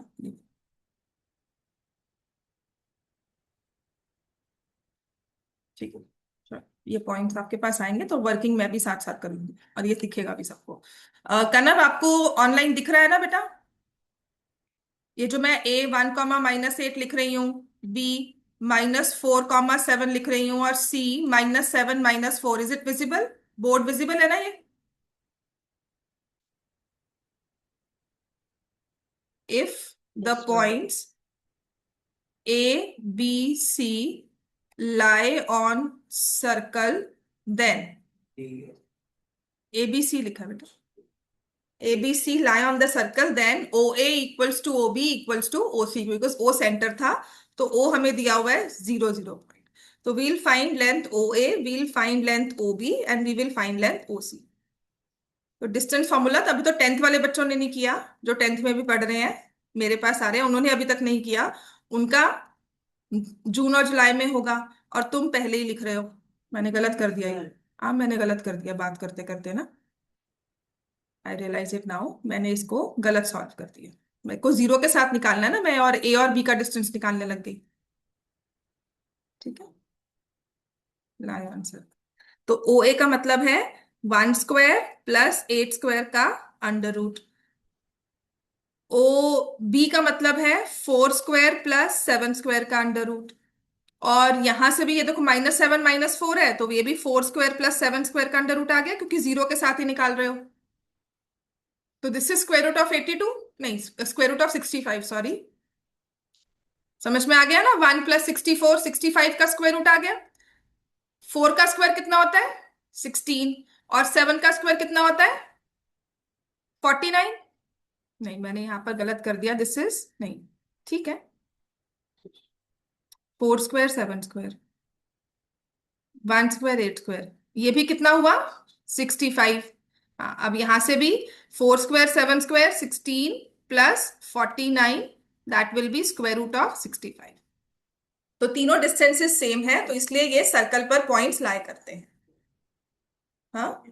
Speaker 1: ठीक है। चलो, ये पॉइंट्स आपके पास आएंगे तो वर्किंग मैं भी साथ साथ करूंगी और ये दिखेगा भी सबको। कनव आपको ऑनलाइन दिख रहा है ना बेटा? ये जो मैं A 1, -8 लिख रही हूँ, बी -4, 7 लिख रही हूँ, और C -7, -4, is it visible? Board visible है ना ये? If the
Speaker 2: yes ma'am.
Speaker 1: Points A B C lie on circle, then
Speaker 2: ठीक है।
Speaker 1: ए बी सी लिखा है बेटा, A B C lie on the circle, then O A equals to O B equals to O C, because O centre था, तो ओ हमें दिया हुआ है 0 0 पॉइंट। तो we'll find length O A, we'll find length O B, and we will find length O C. तो distance formula तो अभी तो 10th वाले बच्चों ने नहीं किया, जो 10th में भी पढ़ रहे हैं। मेरे पास आ रहे हैं, उन्होंने अभी तक नहीं किया, उनका जून और जुलाई में होगा, और तुम पहले ही लिख रहे हो। मैंने गलत कर दिया ये। हाँ, मैंने गलत कर दिया बात करते करते ना। आई रियलाइज इट नाउ, मैंने इसको गलत सॉल्व कर दिया। मेरे को जीरो के साथ निकालना है ना, मैं और ए और बी का डिस्टेंस निकालने लग गई। ठीक है, लाए आंसर। तो ओ ए का मतलब है 1 स्क्वायर प्लस 8 स्क्वायर का अंडर रूट। ओ बी का मतलब है 4 स्क्वायर प्लस 7 स्क्वायर का अंडर रूट। और यहां से भी ये देखो, -7 - 4 है, तो ये भी 4 स्क्वायर प्लस 7 स्क्वायर का अंडर रूट आ गया, क्योंकि जीरो के साथ ही निकाल रहे हो। तो this is square root of 82, नहीं, स्क्वायर रूट ऑफ 65, सॉरी। समझ में आ गया ना, 1 + 64, 65 का स्क्वायर रूट आ गया। 4 का स्क्वायर कितना होता है? 16। और 7 का स्क्वायर कितना होता है? 49। नहीं, मैंने यहां पर गलत कर दिया, दिस इज नहीं। ठीक है, 4 स्क्वायर 7 स्क्वायर, 1 स्क्वायर 8 स्क्वायर, ये भी कितना हुआ? 65। हाँ, अब यहां से भी 4 square 7 square 16 plus 49, that will be square root of 65। तो तीनों डिस्टेंसेस सेम है, तो इसलिए ये सर्कल पर पॉइंट्स लाई करते हैं। हाँ,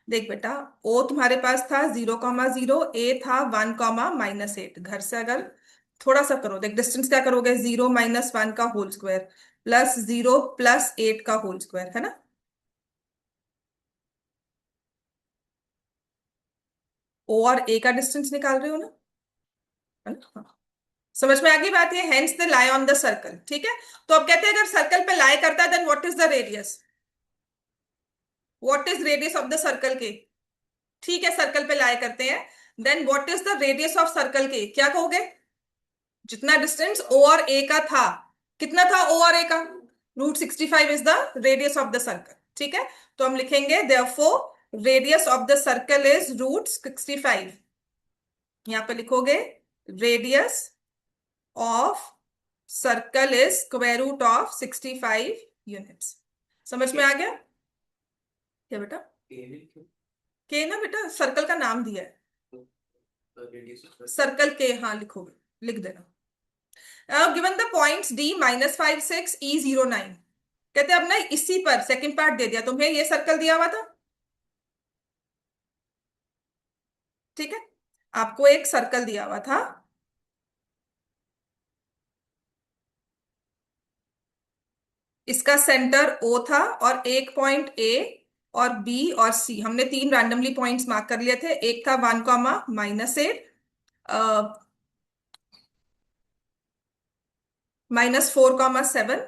Speaker 1: देख बेटा, ओ तुम्हारे पास था 0, 0, ए था 1, -8। घर से अगर थोड़ा सा करो, देख डिस्टेंस क्या करोगे, 0 - 1 का होल स्क्वायर प्लस 0 + 8 का होल स्क्वायर, है ना। ओ और ए का डिस्टेंस निकाल रहे हो ना, है ना। हाँ। समझ में आ गई बात, ये hence the lie on the circle. ठीक है, तो अब कहते हैं अगर सर्कल पे लाई करता है, then what is the radius, what is radius of the circle के। ठीक है, सर्कल पे लाई करते हैं, then what is the radius of circle के, क्या कहोगे? जितना डिस्टेंस ओ और ए का था, कितना था ओ और ए का? √65 is the radius of the circle. ठीक है, तो हम लिखेंगे therefore radius of the circle is √65। यहां पे लिखोगे radius of circle is square root of 65 units. समझ में आ गया क्या बेटा? के ना बेटा, सर्कल का नाम दिया है, सर्कल के, हाँ लिखोगे, लिख देना। Given the points D -5 6 E 09। कहते हैं अब ना इसी पर सेकंड पार्ट दे दिया तुम्हें, ये सर्कल दिया हुआ था। ठीक है, आपको एक सर्कल दिया हुआ था, इसका सेंटर ओ था, और एक पॉइंट ए और बी और सी, हमने तीन रैंडमली पॉइंट्स मार्क कर लिए थे। एक था 1, -8, -4, 7,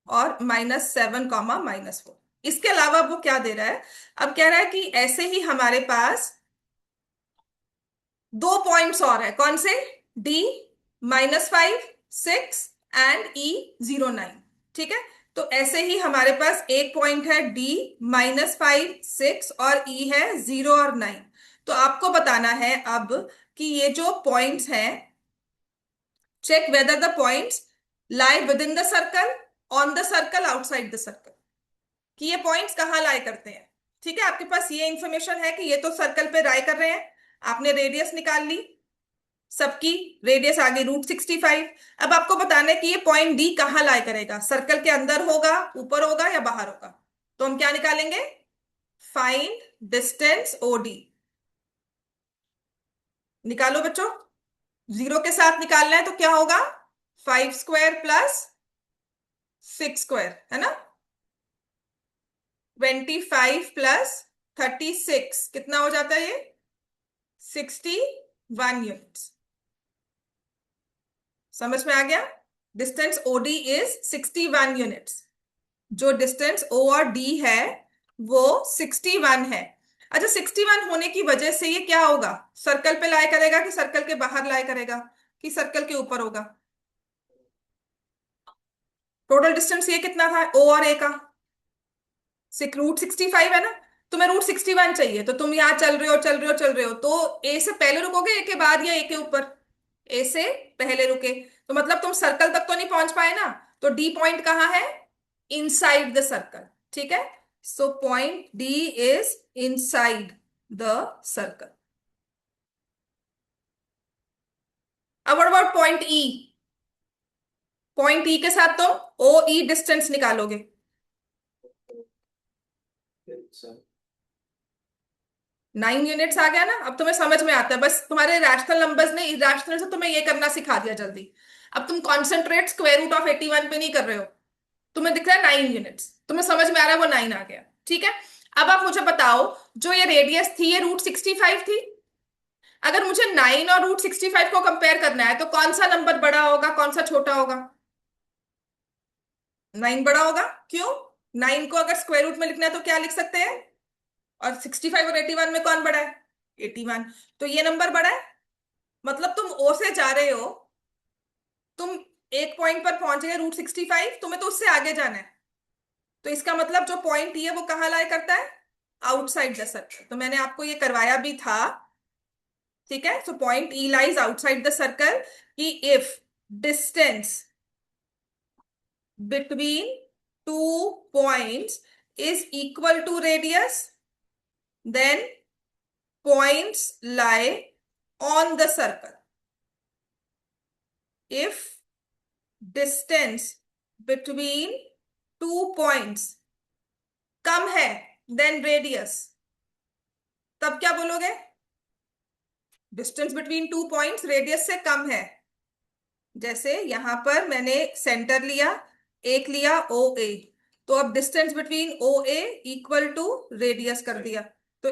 Speaker 1: और -7, -4। इसके अलावा वो क्या दे रहा है, अब कह रहा है कि ऐसे ही हमारे पास दो पॉइंट्स और है, कौन से? D -5 6 and E 09। ठीक है, तो ऐसे ही हमारे पास एक पॉइंट है डी -5 6, और ई है 0 और 9। तो आपको बताना है अब कि ये जो पॉइंट्स हैं, check whether the points lie within the circle, on the circle, outside the circle, कि ये पॉइंट्स कहाँ लाई करते हैं। ठीक है, आपके पास ये इंफॉर्मेशन है कि ये तो सर्कल पे लाई कर रहे हैं, आपने रेडियस निकाल ली, सबकी रेडियस आ गई √65। अब आपको बताना है कि ये पॉइंट डी कहाँ लाई करेगा, सर्कल के अंदर होगा, ऊपर होगा, या बाहर होगा। तो हम क्या निकालेंगे, फाइंड डिस्टेंस ओडी। निकालो बच्चों, जीरो के साथ निकालना है तो क्या होगा, 5 स्क्वायर प्लस 6 स्क्वायर, है ना। 25 + 36 कितना हो जाता है ये, 61 यूनिट्स। समझ में आ गया, डिस्टेंस ओडी इज 61 यूनिट्स। जो डिस्टेंस ओ और डी है वो 61 है। अच्छा, 61 होने की वजह से ये क्या होगा, सर्कल पे लाई करेगा कि सर्कल के बाहर लाई करेगा, कि सर्कल के ऊपर होगा? टोटल डिस्टेंस ये कितना था ओ और ए का, √65 है ना। तुम्हें √61 चाहिए, तो तुम यहाँ चल रहे हो चल रहे हो चल रहे हो, तो ए से पहले रुकोगे, ए के बाद, या ए के ऊपर? ए से पहले रुके, तो मतलब तुम सर्कल तक तो नहीं पहुंच पाए ना। तो डी पॉइंट कहाँ है, इनसाइड द सर्कल। ठीक है, so point D is inside the circle. अब what about point E? Point E के साथ तुम ओ ई डिस्टेंस निकालोगे। 9 यूनिट्स आ गया ना, अब तुम्हें समझ में आता है। बस तुम्हारे रैशनल नंबर्स ने इरेशनल से तुम्हें ये करना सिखा दिया जल्दी। अब तुम कॉन्सेंट्रेट स्क्वायर रूट ऑफ 81 पे नहीं कर रहे हो। तुम्हें दिख रहा है 9 यूनिट्स, तुम्हें समझ में आ रहा है वो 9 आ गया। ठीक है। अब आप मुझे बताओ, जो ये रेडियस थी ये √65 थी। अगर मुझे 9 और √65 को कंपेयर करना है तो कौन सा नंबर बड़ा होगा, कौन सा छोटा होगा? 9 बड़ा होगा। क्यों? 9 को अगर स्क्वायर रूट में लिखना है तो क्या लिख सकते हैं? और 65 और 81 में कौन बड़ा है? 81। तो ये नंबर बड़ा है। मतलब तुम ओ से जा रहे हो, तुम एक पॉइंट पर पहुंच गए √65, तुम्हें तो उससे आगे जाना है। तो इसका मतलब जो पॉइंट ये वो कहाँ लाई करता है? Outside the circle. तो मैंने आपको ये करवाया भी था। ठीक है। So point E lies outside the circle. कि if distance between two points is equal to radius, then points lie on the circle. If distance between two points कम है देन रेडियस, तब क्या बोलोगे? Distance between two points radius से कम है। जैसे यहां पर मैंने सेंटर लिया, एक लिया ओ ए, तो अब distance between O A equal to radius कर दिया। तो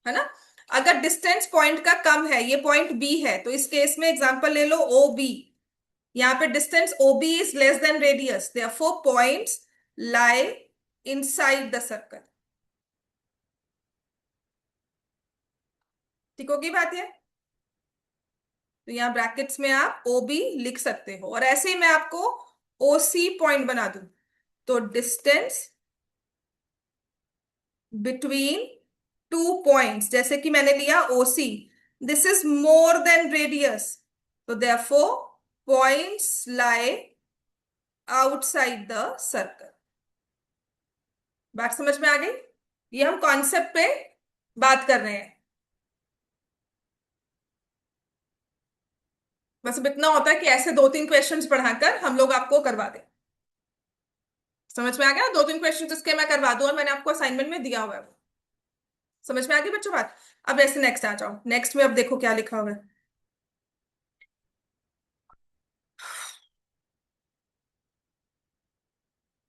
Speaker 1: है ना। अगर डिस्टेंस पॉइंट का कम है, ये पॉइंट बी है, तो इस केस में एग्जांपल ले लो ओ बी। यहाँ पे distance O B is less than radius, therefore points lie inside the circle. ठीक होगी बात ये? तो यहाँ ब्रैकेट्स में आप ओ बी लिख सकते हो, और ऐसे ही मैं आपको ओ सी पॉइंट बना दूं। तो डिस्टेंस बिटवीन टू पॉइंट्स, जैसे कि मैंने लिया O C, this is more than radius, तो therefore points lie outside the circle. बात समझ में आ गई? ये हम कॉन्सेप्ट पे बात कर रहे हैं। बस अब इतना होता है कि ऐसे 2-3 क्वेश्चंस पढ़ाकर हम लोग आपको करवा दें। समझ में आ गया? 2-3 क्वेश्चंस इसके मैं करवा दूं, और मैंने आपको असाइनमेंट में दिया हुआ है वो। समझ में आ गई बच्चों बात? अब ऐसे नेक्स्ट आ जाओ। नेक्स्ट में अब देखो क्या लिखा हुआ है।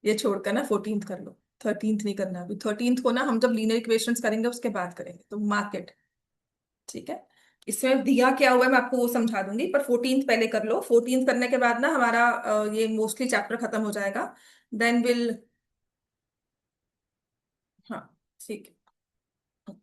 Speaker 1: ये छोड़कर ना 14th कर लो। 13th नहीं करना अभी। 13th को ना हम जब लीनियर इक्वेशंस करेंगे उसके बाद करेंगे, तो मार्केट। ठीक है। इसमें दिया क्या हुआ है मैं आपको वो समझा दूंगी, पर 14th पहले कर लो। 14th करने के बाद ना हमारा ये मोस्टली चैप्टर खत्म हो जाएगा। Then will. हाँ। ठीक है।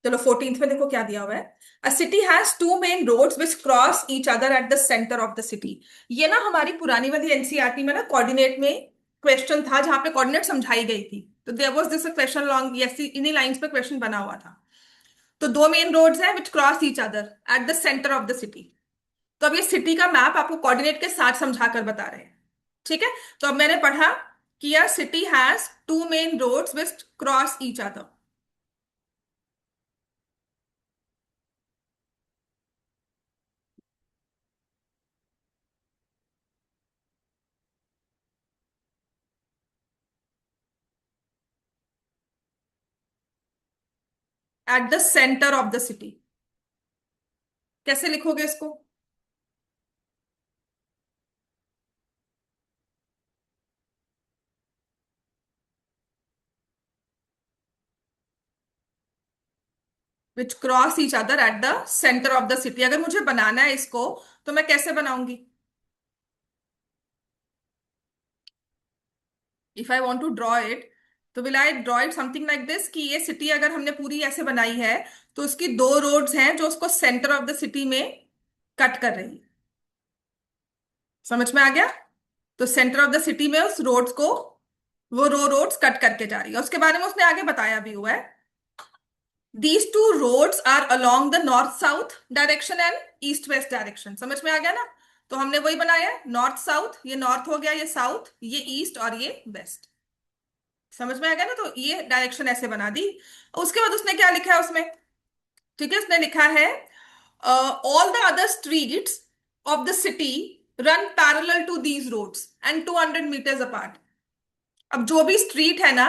Speaker 1: चलो 14th में देखो क्या दिया हुआ है। A city has two main roads which cross each other at the centre of the city. ये ना हमारी पुरानी वाली एनसीईआरटी में ना कोऑर्डिनेट में क्वेश्चन था, जहां पे कोऑर्डिनेट समझाई गई थी। तो there was this question long, yes इन्हीं लाइंस पे क्वेश्चन बना हुआ था। तो दो मेन रोड्स हैं which cross each other at the centre of the city. तो अब ये सिटी का मैप आपको कोऑर्डिनेट के साथ समझा कर बता रहे हैं। ठीक है। तो अब मैंने पढ़ा कि यार city has two main roads which cross each other at the centre of the city. कैसे लिखोगे इसको? Which cross each other at the centre of the city. अगर मुझे बनाना है इसको, तो मैं कैसे बनाऊंगी? If I want to draw it, तो will I draw it something like this, कि ये सिटी अगर हमने पूरी ऐसे बनाई है, तो उसकी दो रोड्स हैं जो उसको सेंटर ऑफ द सिटी में कट कर रही है। समझ में आ गया? तो सेंटर ऑफ द सिटी में उस रोड्स को, वो रोड्स कट करके जा रही है। उसके बारे में उसने आगे बताया भी हुआ है। These two roads are along the north south direction and east west direction. समझ में आ गया ना? तो हमने वही बनाया है, नॉर्थ साउथ, ये नॉर्थ हो गया, ये साउथ, ये ईस्ट और ये वेस्ट। समझ में आ गया ना? तो ये डायरेक्शन ऐसे बना दी। उसके बाद उसने क्या लिखा है उसमें? ठीक है, उसने लिखा है all the other streets of the city run parallel to these roads and 200 meters apart. अब जो भी स्ट्रीट है ना,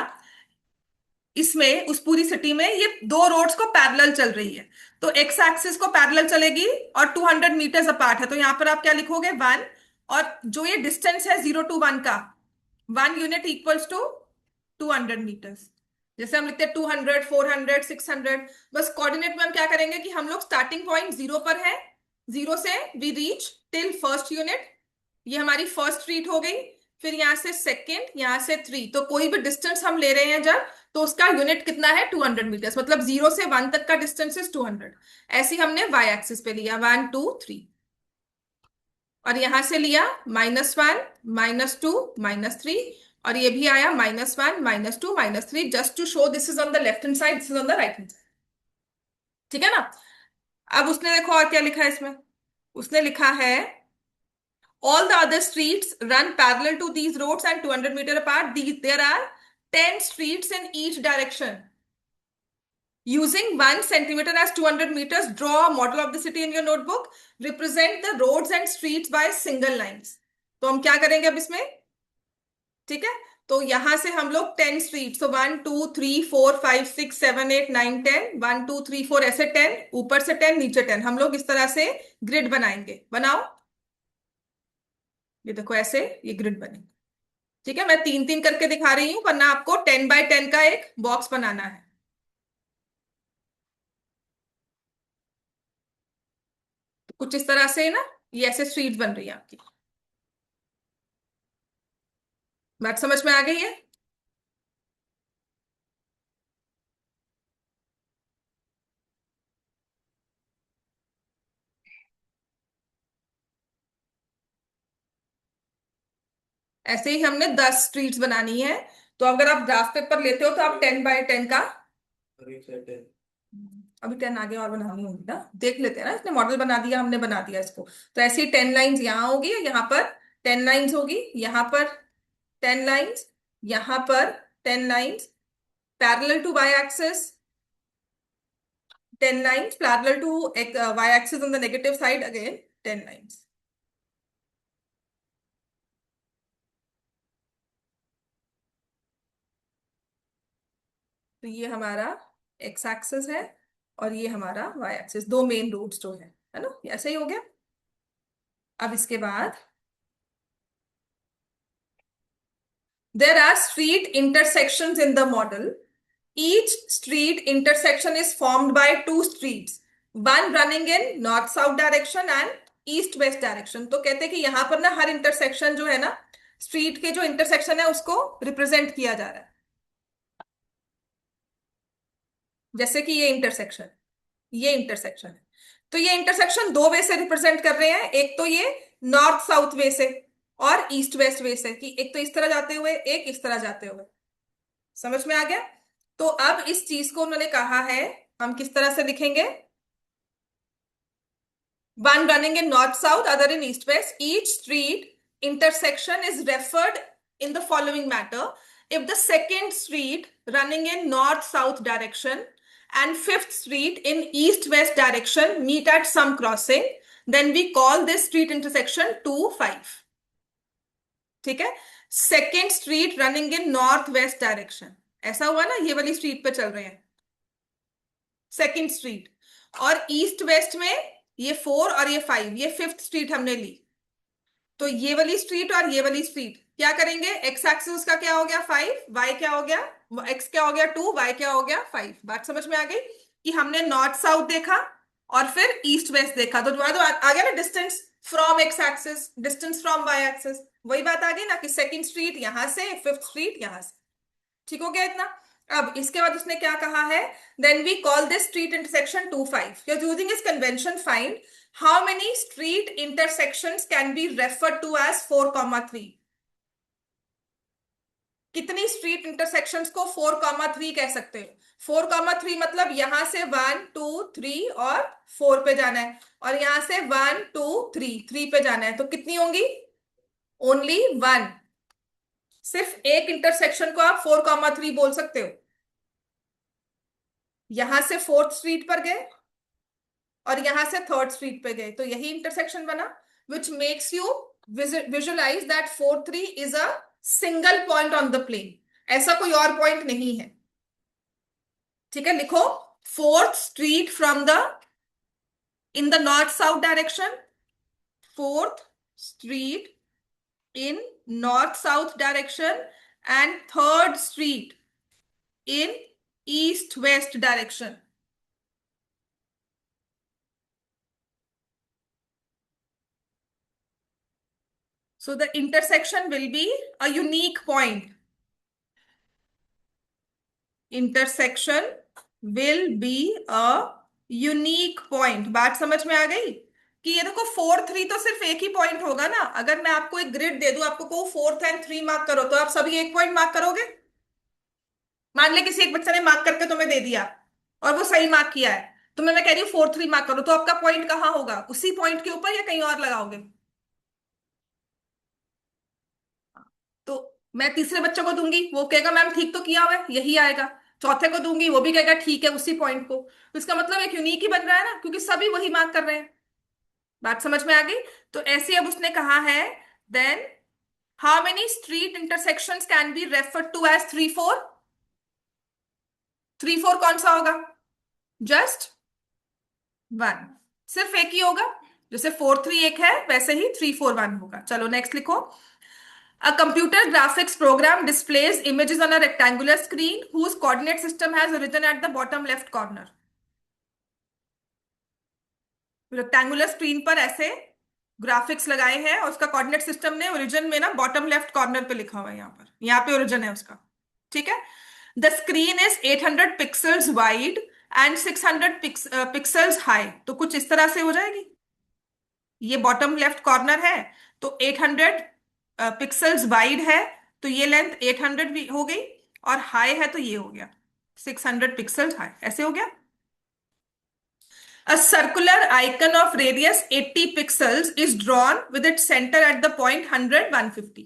Speaker 1: इसमें उस पूरी सिटी में ये दो रोड्स को पैरेलल चल रही है, तो एक्स एक्सिस को पैरेलल चलेगी और 200 मीटर्स अपार्ट है, तो यहां पर आप क्या लिखोगे, 1। और जो ये डिस्टेंस है 0 to 1 का, 1 यूनिट इक्वल्स टू 200 मीटर्स। जैसे हम लिखते हैं 200, 400, 600, बस कोऑर्डिनेट में हम क्या करेंगे कि हम लोग स्टार्टिंग पॉइंट 0 पर है, 0 से we reach till first unit, ये हमारी फर्स्ट स्ट्रीट हो गई। फिर यहां से सेकेंड, यहां से 3, तो कोई भी डिस्टेंस हम ले रहे हैं जब, तो उसका यूनिट कितना है, 200 मीटर्स, मतलब 0 से 1 तक का डिस्टेंस इज 200। ऐसे ही हमने वाई एक्सिस पे लिया 1 2 3, और यहां से लिया -1 -2 -3, और ये भी आया -1 -2 -3, just to show this is on the left hand side, this is on the right hand side. ठीक है ना। अब उसने देखो और क्या लिखा है इसमें, उसने लिखा है all the other streets run parallel to these roads and 200 meters apart. There are 10 streets in each direction. Using 1 centimeter as 200 meters, draw a model of the city in your notebook. Represent the roads and streets by single lines. तो हम क्या करेंगे अब इसमें, ठीक है। तो यहां से हम लोग 10 स्ट्रीट, सो 1 2 3 4 5 6 7 8 9 10, 1 2 3 4 ऐसे 10, ऊपर से 10 नीचे 10, हम लोग इस तरह से ग्रिड बनाएंगे। बनाओ, ये देखो ऐसे ये ग्रिड बनेगी। ठीक है, मैं 3 3 करके दिखा रही हूं, वरना आपको 10 by 10 का एक बॉक्स बनाना है। तो कुछ इस तरह से ना, ये ऐसे स्ट्रीट बन रही है आपकी। बात समझ में आ गई है। ऐसे ही हमने 10 स्ट्रीट्स बनानी है। तो अगर आप ग्राफ पेपर लेते हो तो आप 10 by 10 का, अभी 10 आगे और बनानी होगी ना, देख लेते हैं ना, इसने मॉडल बना दिया, हमने बना दिया इसको। तो ऐसे ही 10 लाइन्स यहाँ होगी, यहाँ पर 10 लाइन्स होगी, यहाँ पर 10 लाइन्स, यहाँ पर 10 lines, parallel to Y axis 10 lines, parallel to y-axis on the negative side again 10 lines. तो ये हमारा x एक्सिस है और ये हमारा y एक्सिस, दो मेन रोड्स जो है ना, ऐसा ही हो गया। अब इसके बाद there are street intersections in the model. Each street intersection is formed by two streets, one running in north south direction and east west direction. तो कहते हैं कि यहां पर ना हर इंटरसेक्शन जो है ना, स्ट्रीट के जो इंटरसेक्शन है उसको रिप्रेजेंट किया जा रहा है। जैसे कि ये इंटरसेक्शन है, तो ये इंटरसेक्शन दो वे से रिप्रेजेंट कर रहे हैं, एक तो ये नॉर्थ साउथ वे से और ईस्ट वेस्ट वे से, कि एक तो इस तरह जाते हुए, एक इस तरह जाते हुए। समझ में आ गया। तो अब इस चीज को उन्होंने कहा है, हम किस तरह से लिखेंगे, one running in north south, other in east west. Each street intersection is referred in the following manner: if the second street running in north south direction and fifth street in east west direction meet at some crossing, then we call this street intersection 2 5. ठीक है, second street running in north west direction, ऐसा हुआ ना, ये वाली street पे चल रहे हैं सेकेंड स्ट्रीट, और ईस्ट वेस्ट में ये 4 और ये 5, ये फिफ्थ स्ट्रीट हमने ली। तो ये वाली स्ट्रीट और ये वाली स्ट्रीट क्या करेंगे, एक्स एक्सिस का क्या हो गया 5, वाई क्या हो गया, एक्स क्या हो गया 2, वाई क्या हो गया 5। बात समझ में आ गई कि हमने नॉर्थ साउथ देखा और फिर ईस्ट वेस्ट देखा, तो आ गया ना distance from X axis, distance from Y axis, वही बात आ गई ना, कि सेकंड स्ट्रीट यहां से, फिफ्थ स्ट्रीट यहां से। ठीक हो गया इतना। अब इसके बाद उसने क्या कहा है, then we call this street intersection 2 5. Using इस convention find how many street intersections can be referred to as 4, 3। कितनी स्ट्रीट इंटरसेक्शंस को 4, 3 कह सकते हो। 4, 3 मतलब यहां से 1 2 3 और 4 पे जाना है, और यहां से 1 2 3 3 पे जाना है, तो कितनी होंगी, ओनली 1। सिर्फ एक इंटरसेक्शन को आप 4, 3 बोल सकते हो। यहां से फोर्थ स्ट्रीट पर गए और यहां से थर्ड स्ट्रीट पे गए, तो यही इंटरसेक्शन बना। which makes you visualize that 4-3 is a single point on the plane. ऐसा कोई और पॉइंट नहीं है। ठीक है, लिखो, fourth street from the in the north south direction, fourth street in north south direction and third street in east west direction. So the intersection will be a unique point. Intersection will be a unique point. बात समझ में आ गई कि ये देखो 4-3 तो सिर्फ एक ही पॉइंट होगा ना। अगर मैं आपको एक ग्रिड दे दूं, आपको कहूं 4th and 3 मार्क करो, तो आप सभी एक पॉइंट मार्क करोगे? मान ले किसी एक बच्चे ने मार्क करके तुम्हें दे दिया और वो सही मार्क किया है, तो मैं कह रही हूँ 4-3 मार्क करो, तो आपका पॉइंट कहाँ होगा? उसी पॉइंट के ऊपर या कहीं और लगाओगे? तो मैं तीसरे बच्चे को दूंगी, वो कहेगा मैम ठीक तो किया हुआ है, यही आएगा। चौथे को दूंगी, वो भी कहेगा ठीक है, उसी पॉइंट को। तो इसका मतलब एक यूनिक ही बन रहा है ना, क्योंकि सभी वही मार्क कर रहे हैं। बात समझ में आ गई? तो ऐसे अब उसने कहा है, then how many street intersections can be referred to as 3-4? 3-4 कौन सा होगा? जस्ट वन, सिर्फ एक ही होगा। जैसे 4-3 एक है, वैसे ही 3-4-1 होगा। चलो नेक्स्ट लिखो। A computer graphics program displays images on a rectangular screen whose coordinate system has origin at the bottom left corner. Rectangular screen पर ऐसे ग्राफिक्स लगाए हैं और उसका कोऑर्डिनेट सिस्टम ने ओरिजिन में ना बॉटम लेफ्ट कॉर्नर पे लिखा हुआ है, यहाँ पर, यहाँ पे ओरिजिन है उसका। ठीक है। The screen is 800 pixels wide and 600 pixels high. तो कुछ इस तरह से हो जाएगी। ये बॉटम लेफ्ट कॉर्नर है, तो 800 पिक्सल्स वाइड है, तो ये लेंथ 800 भी हो गई, और हाई है तो ये हो गया 600 पिक्सल्स हाई। ऐसे हो गया। A circular icon of radius 80 pixels is drawn with its center at the point 100, 150.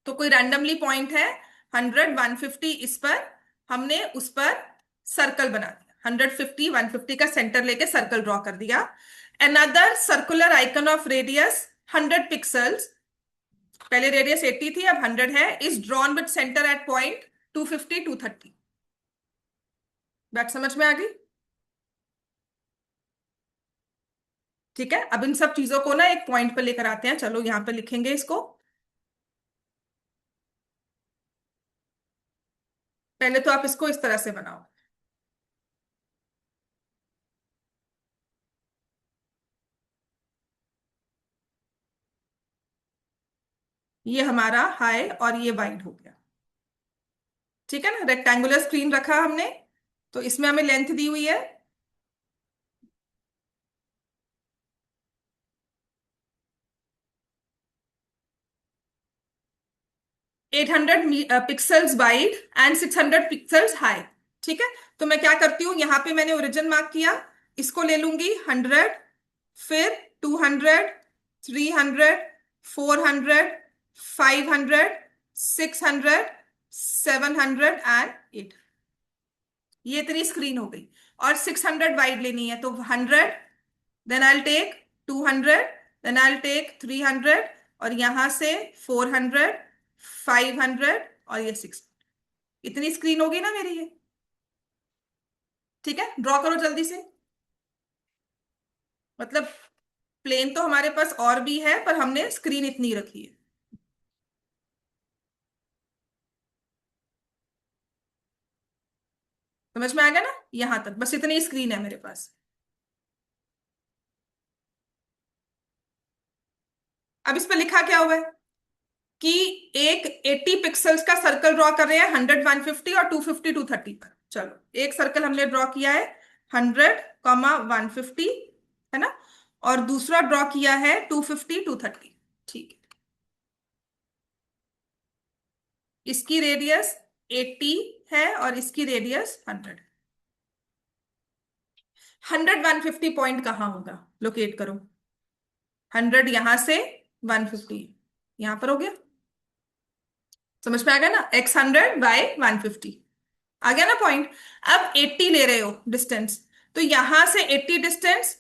Speaker 1: तो कोई रैंडमली पॉइंट है 100, 150, इस पर हमने उस पर सर्कल बना दिया। 150, 150 का सेंटर लेके सर्कल ड्रॉ कर दिया। Another circular icon of radius 100 pixels, पहले रेडियस 80 थी, अब 100 है, is drawn with centre at point 250, 230। बात समझ में आ गई? ठीक है, अब इन सब चीजों को ना एक पॉइंट पे लेकर आते हैं। चलो यहां पे लिखेंगे इसको। पहले तो आप इसको इस तरह से बनाओ। ये हमारा हाई और ये वाइड हो गया। ठीक है ना, रेक्टेंगुलर स्क्रीन रखा हमने, तो इसमें हमें लेंथ दी हुई है 800 pixels wide and 600 pixels high. ठीक है, तो मैं क्या करती हूँ, यहाँ पे मैंने ओरिजिन मार्क किया, इसको ले लूंगी 100, फिर 200, 300, 400, 500, 600, 700 एंड 8। ये इतनी स्क्रीन हो गई, और 600 वाइड लेनी है, तो 100, then I take 200, then I take 300, और यहां से 400, 500, और ये 6। इतनी स्क्रीन होगी ना मेरी ये। ठीक है, ड्रॉ करो जल्दी से। मतलब प्लेन तो हमारे पास और भी है, पर हमने स्क्रीन इतनी रखी है। समझ में आ गया ना? यहां तक बस इतनी स्क्रीन है मेरे पास। अब इस पर लिखा क्या हुआ है कि एक 80 पिक्सल्स का सर्कल ड्रॉ कर रहे हैं 100, 150 और 250, 230 पर। चलो एक सर्कल हमने ड्रॉ किया है 100, 150, है ना, और दूसरा ड्रॉ किया है 250, 230। ठीक है, इसकी रेडियस 80 है और इसकी रेडियस 100। 100, 150 पॉइंट कहाँ होगा, लोकेट करो। 100 यहां से, 150 यहां पर हो गया। समझ में आ गया ना, x100/150 आ गया ना पॉइंट। अब 80 ले रहे हो डिस्टेंस, तो यहां से 80 डिस्टेंस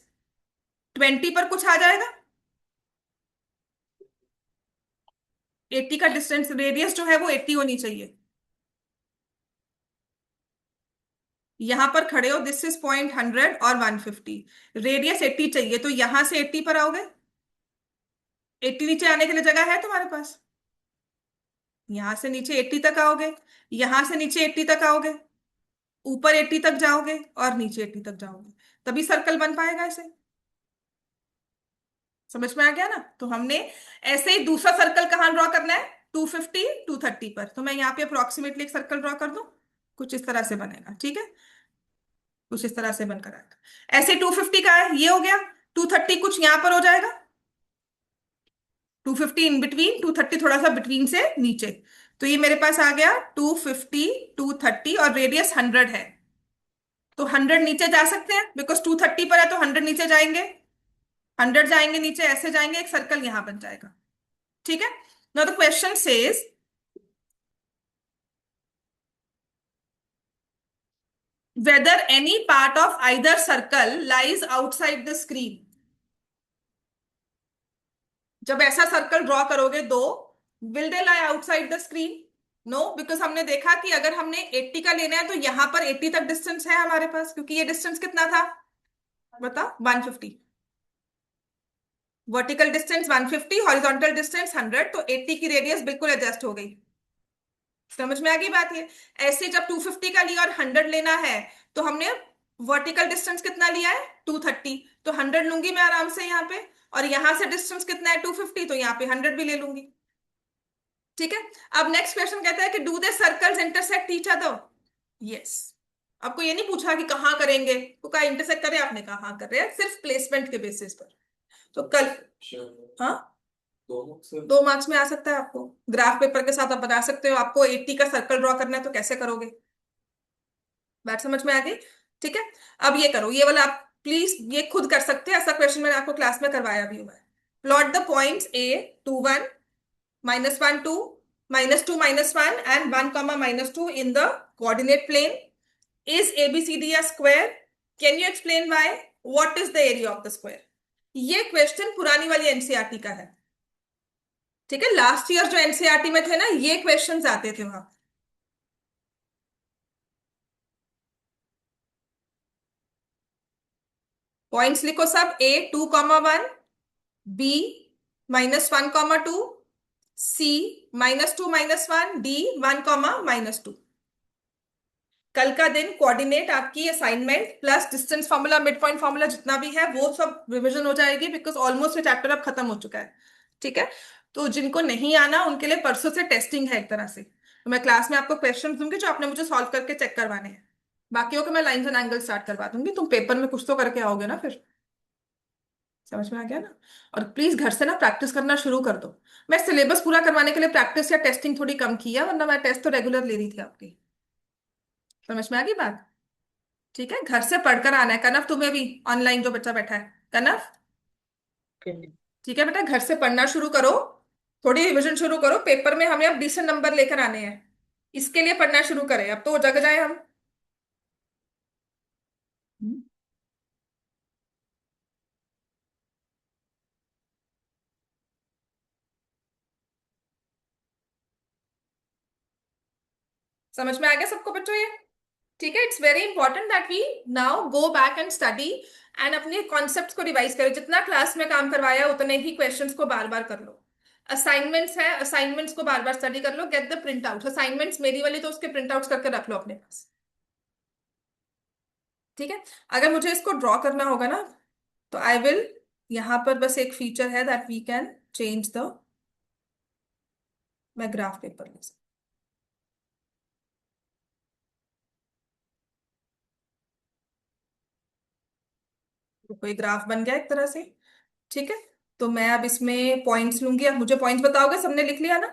Speaker 1: 20 पर कुछ आ जाएगा। 80 का डिस्टेंस, रेडियस जो है वो 80 होनी चाहिए। यहां पर खड़े हो, दिस इज पॉइंट 100 और 150, रेडियस 80 चाहिए, तो यहां से 80 पर आओगे। 80 नीचे आने के लिए जगह है तुम्हारे पास, यहां से नीचे 80 तक आओगे, यहां से नीचे 80 तक आओगे, ऊपर 80 तक जाओगे और नीचे 80 तक जाओगे, तभी सर्कल बन पाएगा ऐसे। समझ में आ गया ना? तो हमने ऐसे ही दूसरा सर्कल कहाँ ड्रॉ करना है, 250 230 पर। तो मैं यहाँ पे अप्रोक्सीमेटली एक सर्कल ड्रॉ कर दूं, कुछ इस तरह से बनेगा, ठीक है, कुछ इस तरह से बनकर आएगा। ऐसे 250 का है, ये हो गया। 230 कुछ यहां पर हो जाएगा, 250 इन बिटवीन, 230 थोड़ा सा बिटवीन से नीचे। तो ये मेरे पास आ गया 250, 230, और रेडियस 100 है। तो 100 नीचे जा सकते हैं, बिकॉज 230 पर है तो 100 नीचे जाएंगे, 100 जाएंगे नीचे, ऐसे जाएंगे, एक सर्कल यहां बन जाएगा, ठीक है। Now the question says whether any part of either circle lies outside the screen। जब ऐसा सर्कल ड्रॉ करोगे दो, will they lie outside the screen? No, because हमने देखा कि अगर हमने 80 का लेना है तो यहां पर 80 तक डिस्टेंस है हमारे पास, क्योंकि ये डिस्टेंस कितना था, बता, 150। वर्टिकल डिस्टेंस 150, हॉरिजॉन्टल डिस्टेंस 100, तो 80 की रेडियस बिल्कुल एडजस्ट हो गई। समझ में आ गई बात ये? ऐसे जब 250 का लिया और 100 लेना है, तो हमने वर्टिकल डिस्टेंस कितना लिया है, 230, तो 100 लूंगी मैं आराम से यहाँ पे, और यहां से डिस्टेंस कितना है 250, तो यहाँ पे 100 भी ले लूंगी, ठीक है। अब नेक्स्ट क्वेश्चन कहता है कि do they circles intersect each other? Yes. आपको ये नहीं पूछा कि कहाँ करेंगे, तो कहाँ इंटरसेक्ट करे, आपने कहाँ कर रहे हैं, सिर्फ प्लेसमेंट के बेसिस पर। तो कल, हाँ, 2 मार्क्स में आ सकता है आपको, ग्राफ पेपर के साथ आप बता सकते हो। आपको 80 का सर्कल ड्रॉ करना है तो कैसे करोगे, बात समझ में आ गई? ठीक है। अब ये करो, ये वाला आप प्लीज ये खुद कर सकते हैं, ऐसा क्वेश्चन मैंने आपको क्लास में करवाया भी हुआ है। Plot the points A, 2 1, -1 2, -2 -1 and 1 comma -2 in the coordinate plane. Is ABCD a square? Can you explain why? What is the area of the square? ये क्वेश्चन पुरानी वाली एनसीईआरटी का है, ठीक है। लास्ट ईयर जो एनसीईआरटी में थे ना, ये क्वेश्चंस आते थे वहां। पॉइंट्स लिखो सब, ए 2 1, बी -1 2, सी -2 -1, डी 1 2। कल का दिन कोऑर्डिनेट आपकी assignment plus distance formula, mid point formula, जितना भी है वो सब रिवीजन हो जाएगी, बिकॉज ऑलमोस्ट ये चैप्टर अब खत्म हो चुका है, ठीक है। तो जिनको नहीं आना उनके लिए परसों से टेस्टिंग है एक तरह से, तो मैं क्लास में आपको क्वेश्चन दूंगी जो आपने मुझे सॉल्व करके चेक करवाने हैं। बाकियों को मैं लाइंस एंड एंगल स्टार्ट करवा दूंगी, तुम पेपर में कुछ तो करके आओगे ना फिर। समझ में आ गया ना? और प्लीज घर से ना प्रैक्टिस करना शुरू कर दो। मैं सिलेबस पूरा करवाने के लिए प्रैक्टिस या टेस्टिंग थोड़ी कम की है, वरना मैं टेस्ट तो रेगुलर ले रही थी आपकी। समझ में आ गई बात? ठीक है, घर से पढ़कर आना है। कनफ तुम्हें भी, ऑनलाइन जो बच्चा बैठा है, कनफ, ठीक है बेटा, घर से पढ़ना शुरू करो, थोड़ी रिविजन शुरू करो, पेपर में हमें अब डिसेंट नंबर लेकर आने हैं, इसके लिए पढ़ना शुरू करें, अब तो जग जाए हम। हम्म। समझ में आ गया सबको बच्चों ये? ठीक है, it's very important that we now go back and study, and अपने कॉन्सेप्ट्स को रिवाइज करें। जितना क्लास में काम करवाया उतने ही क्वेश्चंस को बार बार कर लो। असाइनमेंट्स है, असाइनमेंट्स को बार बार स्टडी कर लो, get the print out assignments, मेरी वाली तो उसके प्रिंट आउट्स करके रख लो अपने पास, ठीक है। अगर मुझे इसको ड्रॉ करना होगा ना, तो आई विल, यहां पर बस एक फीचर है that we can change the, मैं ग्राफ पेपर ले सकती हूँ। कोई ग्राफ बन गया एक तरह से, ठीक है। तो मैं अब इसमें पॉइंट्स लूंगी, अब मुझे पॉइंट्स बताओगे, सबने लिख लिया ना?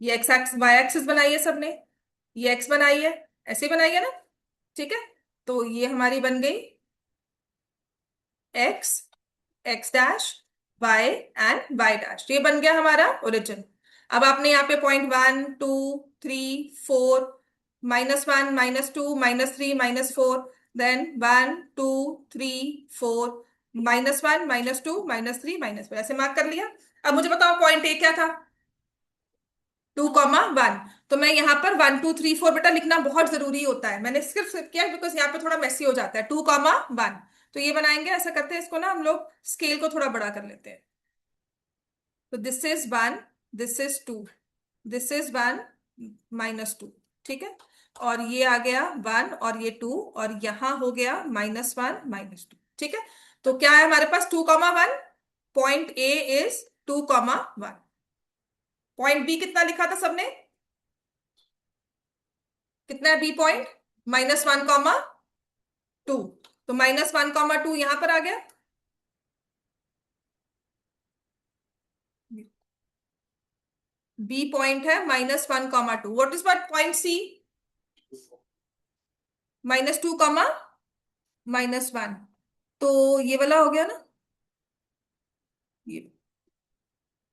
Speaker 1: ये एक्स एक्स वाई एक्सिस बनाई है सबने, ये एक्स बनाई है, ऐसे ही बनाई है ना, ठीक है। तो ये हमारी बन गई X, X dash, Y and Y dash, ये बन गया हमारा ओरिजिन। अब आपने यहाँ पे पॉइंट 1 2 3 4, -1 -2 -3 -4, देन 1 2 3 4, -1 -2 -3 -4, ऐसे मार्क कर लिया। अब मुझे बताओ पॉइंट ए क्या था, 2 1। तो मैं यहाँ पर 1 2 3 4 बेटा लिखना बहुत जरूरी होता है, मैंने सिर्फ स्किप किया बिकॉज यहाँ पे थोड़ा मेसी हो जाता है। 2 1, तो ये बनाएंगे, ऐसा करते हैं इसको ना हम लोग, स्केल को थोड़ा बड़ा कर लेते हैं। तो this is 1, this is 2, this is 1 -2, ठीक है। और ये आ गया 1 और ये 2, और यहां हो गया -1 -2, ठीक है। तो क्या है हमारे पास, 2 1, point A is 2 1। Point B कितना लिखा था सबने, कितना है बी पॉइंट, -1 2, तो -1 2 यहां पर आ गया। बी पॉइंट है -1 2, what is what point C, -2 -1, तो ये वाला हो गया ना, ये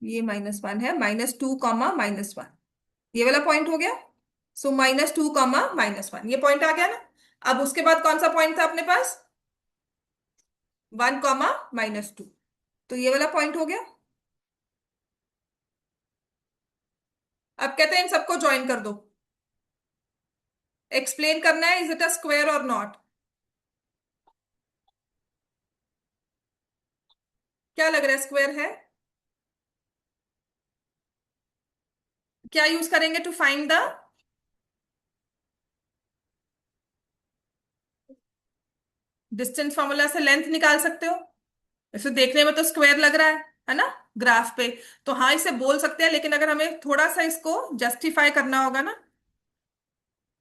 Speaker 1: ये -1 है, -2 -1, ये वाला पॉइंट हो गया। सो -2 -1, ये पॉइंट आ गया ना। अब उसके बाद कौन सा पॉइंट था अपने पास, 1 -2, तो ये वाला पॉइंट हो गया। अब कहते हैं इन सबको ज्वाइन कर दो, एक्सप्लेन करना है, इज इट अ स्क्वायर और नॉट। क्या लग रहा है, स्क्वायर है। क्या यूज करेंगे to find the, distance formula से लेंथ निकाल सकते हो। इसे देखने में तो स्क्वायर लग रहा है ना, ग्राफ पे। तो हाँ इसे बोल सकते हैं, लेकिन अगर हमें थोड़ा सा इसको जस्टिफाई करना होगा ना,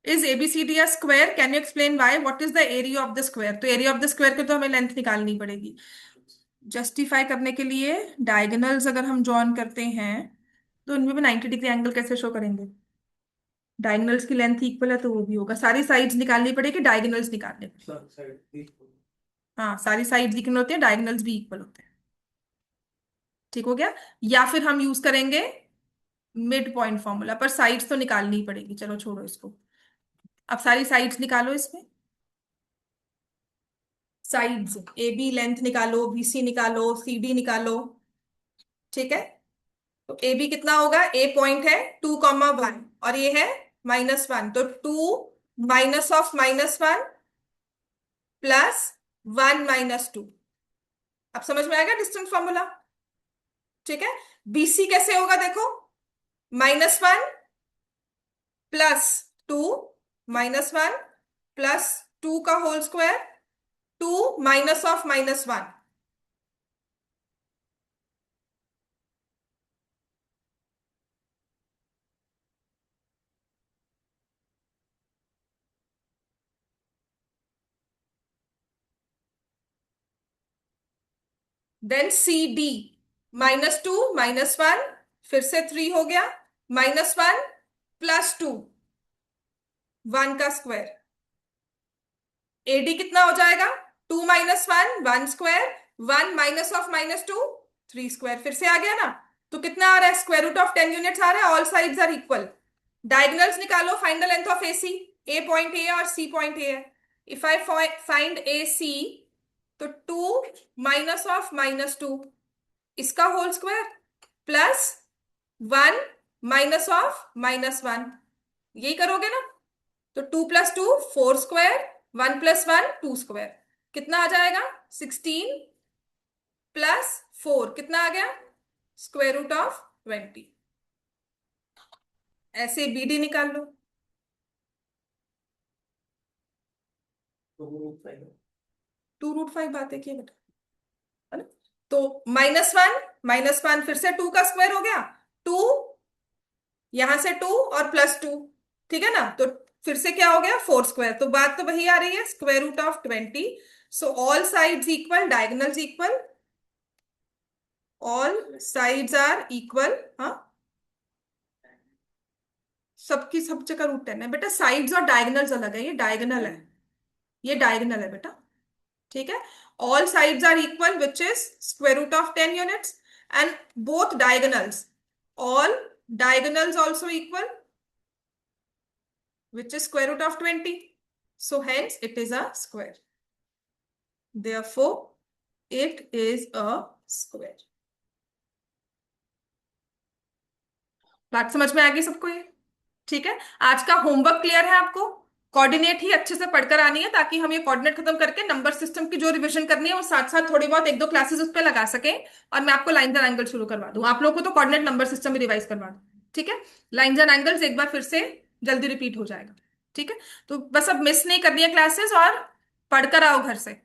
Speaker 1: is ABCD a square, can you explain why, what is the area of the square. तो एरिया ऑफ द स्क्वायर के तो हमें लेंथ निकालनी पड़ेगी। जस्टिफाई करने के लिए डायगोनल्स अगर हम जॉइन करते हैं, तो उनमें भी 90 डिग्री एंगल कैसे शो करेंगे। डायगोनल्स की लेंथ इक्वल है तो वो भी होगा, सारी साइड्स निकालनी पड़ेगी, डायगोनल्स निकालने पड़ेंगे। हाँ सारी साइड्स इक्वल होती है, डायगोनल्स भी इक्वल होते हैं, ठीक हो गया। या फिर हम यूज करेंगे मिड पॉइंट फॉर्मूला, पर साइड्स तो निकालनी ही पड़ेगी, चलो छोड़ो इसको। अब सारी साइड्स निकालो इसमें, साइड्स ए बी लेंथ निकालो, बीसी निकालो, सी डी निकालो, ठीक है। तो ए बी कितना होगा, ए पॉइंट है 2 1, और ये है -1, तो 2 - -1 + 1 - 2। अब समझ में आएगा डिस्टेंस फॉर्मूला, ठीक है। बीसी कैसे होगा देखो, -1 + 2, -1 + 2 का whole square, 2 - 1। Then C D, -2 - 1, फिर से 3 हो गया, -1 + 2, 1 का स्क्वायर। एडी कितना हो जाएगा, 2 - 1 1 स्क्वायर, 1 - 2 3 स्क्वायर, फिर से आ गया ना। तो कितना आ रहा है, √10 यूनिट्स आ रहा है, all sides are equal. Diagonals निकालो, find the length of AC, A point A और सी पॉइंट ए है। इफ आई फाइंड ए सी, तो 2 - इसका होल स्क्वायर प्लस 1 - यही करोगे ना। तो 2 + 2 4 स्क्वायर, 1 + 1 2 स्क्वायर, कितना आ जाएगा, 16 + 4 कितना आ गया, √20। ऐसे बीडी निकाल लो। 2√5 बात है क्या बेटा, है ना। तो -1 फिर से 2 का स्क्वायर हो गया, 2, यहां से 2 और +2, ठीक है ना। तो फिर से क्या हो गया, 4 स्क्वायर, तो बात तो वही आ रही है, √20। So all sides equal, diagonals equal, all sides are equal. हाँ सबकी सब जगह √10 है बेटा, साइड्स और डायगोनल्स अलग है, ये डायगोनल है, ये डायगोनल है बेटा, ठीक है। All sides are equal which is √10 units, and both diagonals, all diagonals also equal which is √20। So hence it is a square. Therefore it is a square. बात समझ में आ गई सबको ये? ठीक है, आज का होमवर्क क्लियर है आपको? कोऑर्डिनेट ही अच्छे से पढ़कर आनी है, ताकि हम ये कोऑर्डिनेट खत्म करके नंबर सिस्टम की जो रिवीजन करनी है वो साथ साथ थोड़ी बहुत एक दो क्लासेस उस पर लगा सकें, और मैं आपको लाइंस एंड एंगल शुरू करवा दूं। आप लोगों को तो कोऑर्डिनेट नंबर सिस्टम भी रिवाइज करवा दूं। ठीक है, लाइंस एंड एंगल्स एक बार फिर से जल्दी रिपीट हो जाएगा। ठीक है, तो बस अब मिस नहीं करनी है क्लासेस, और पढ़कर आओ घर से।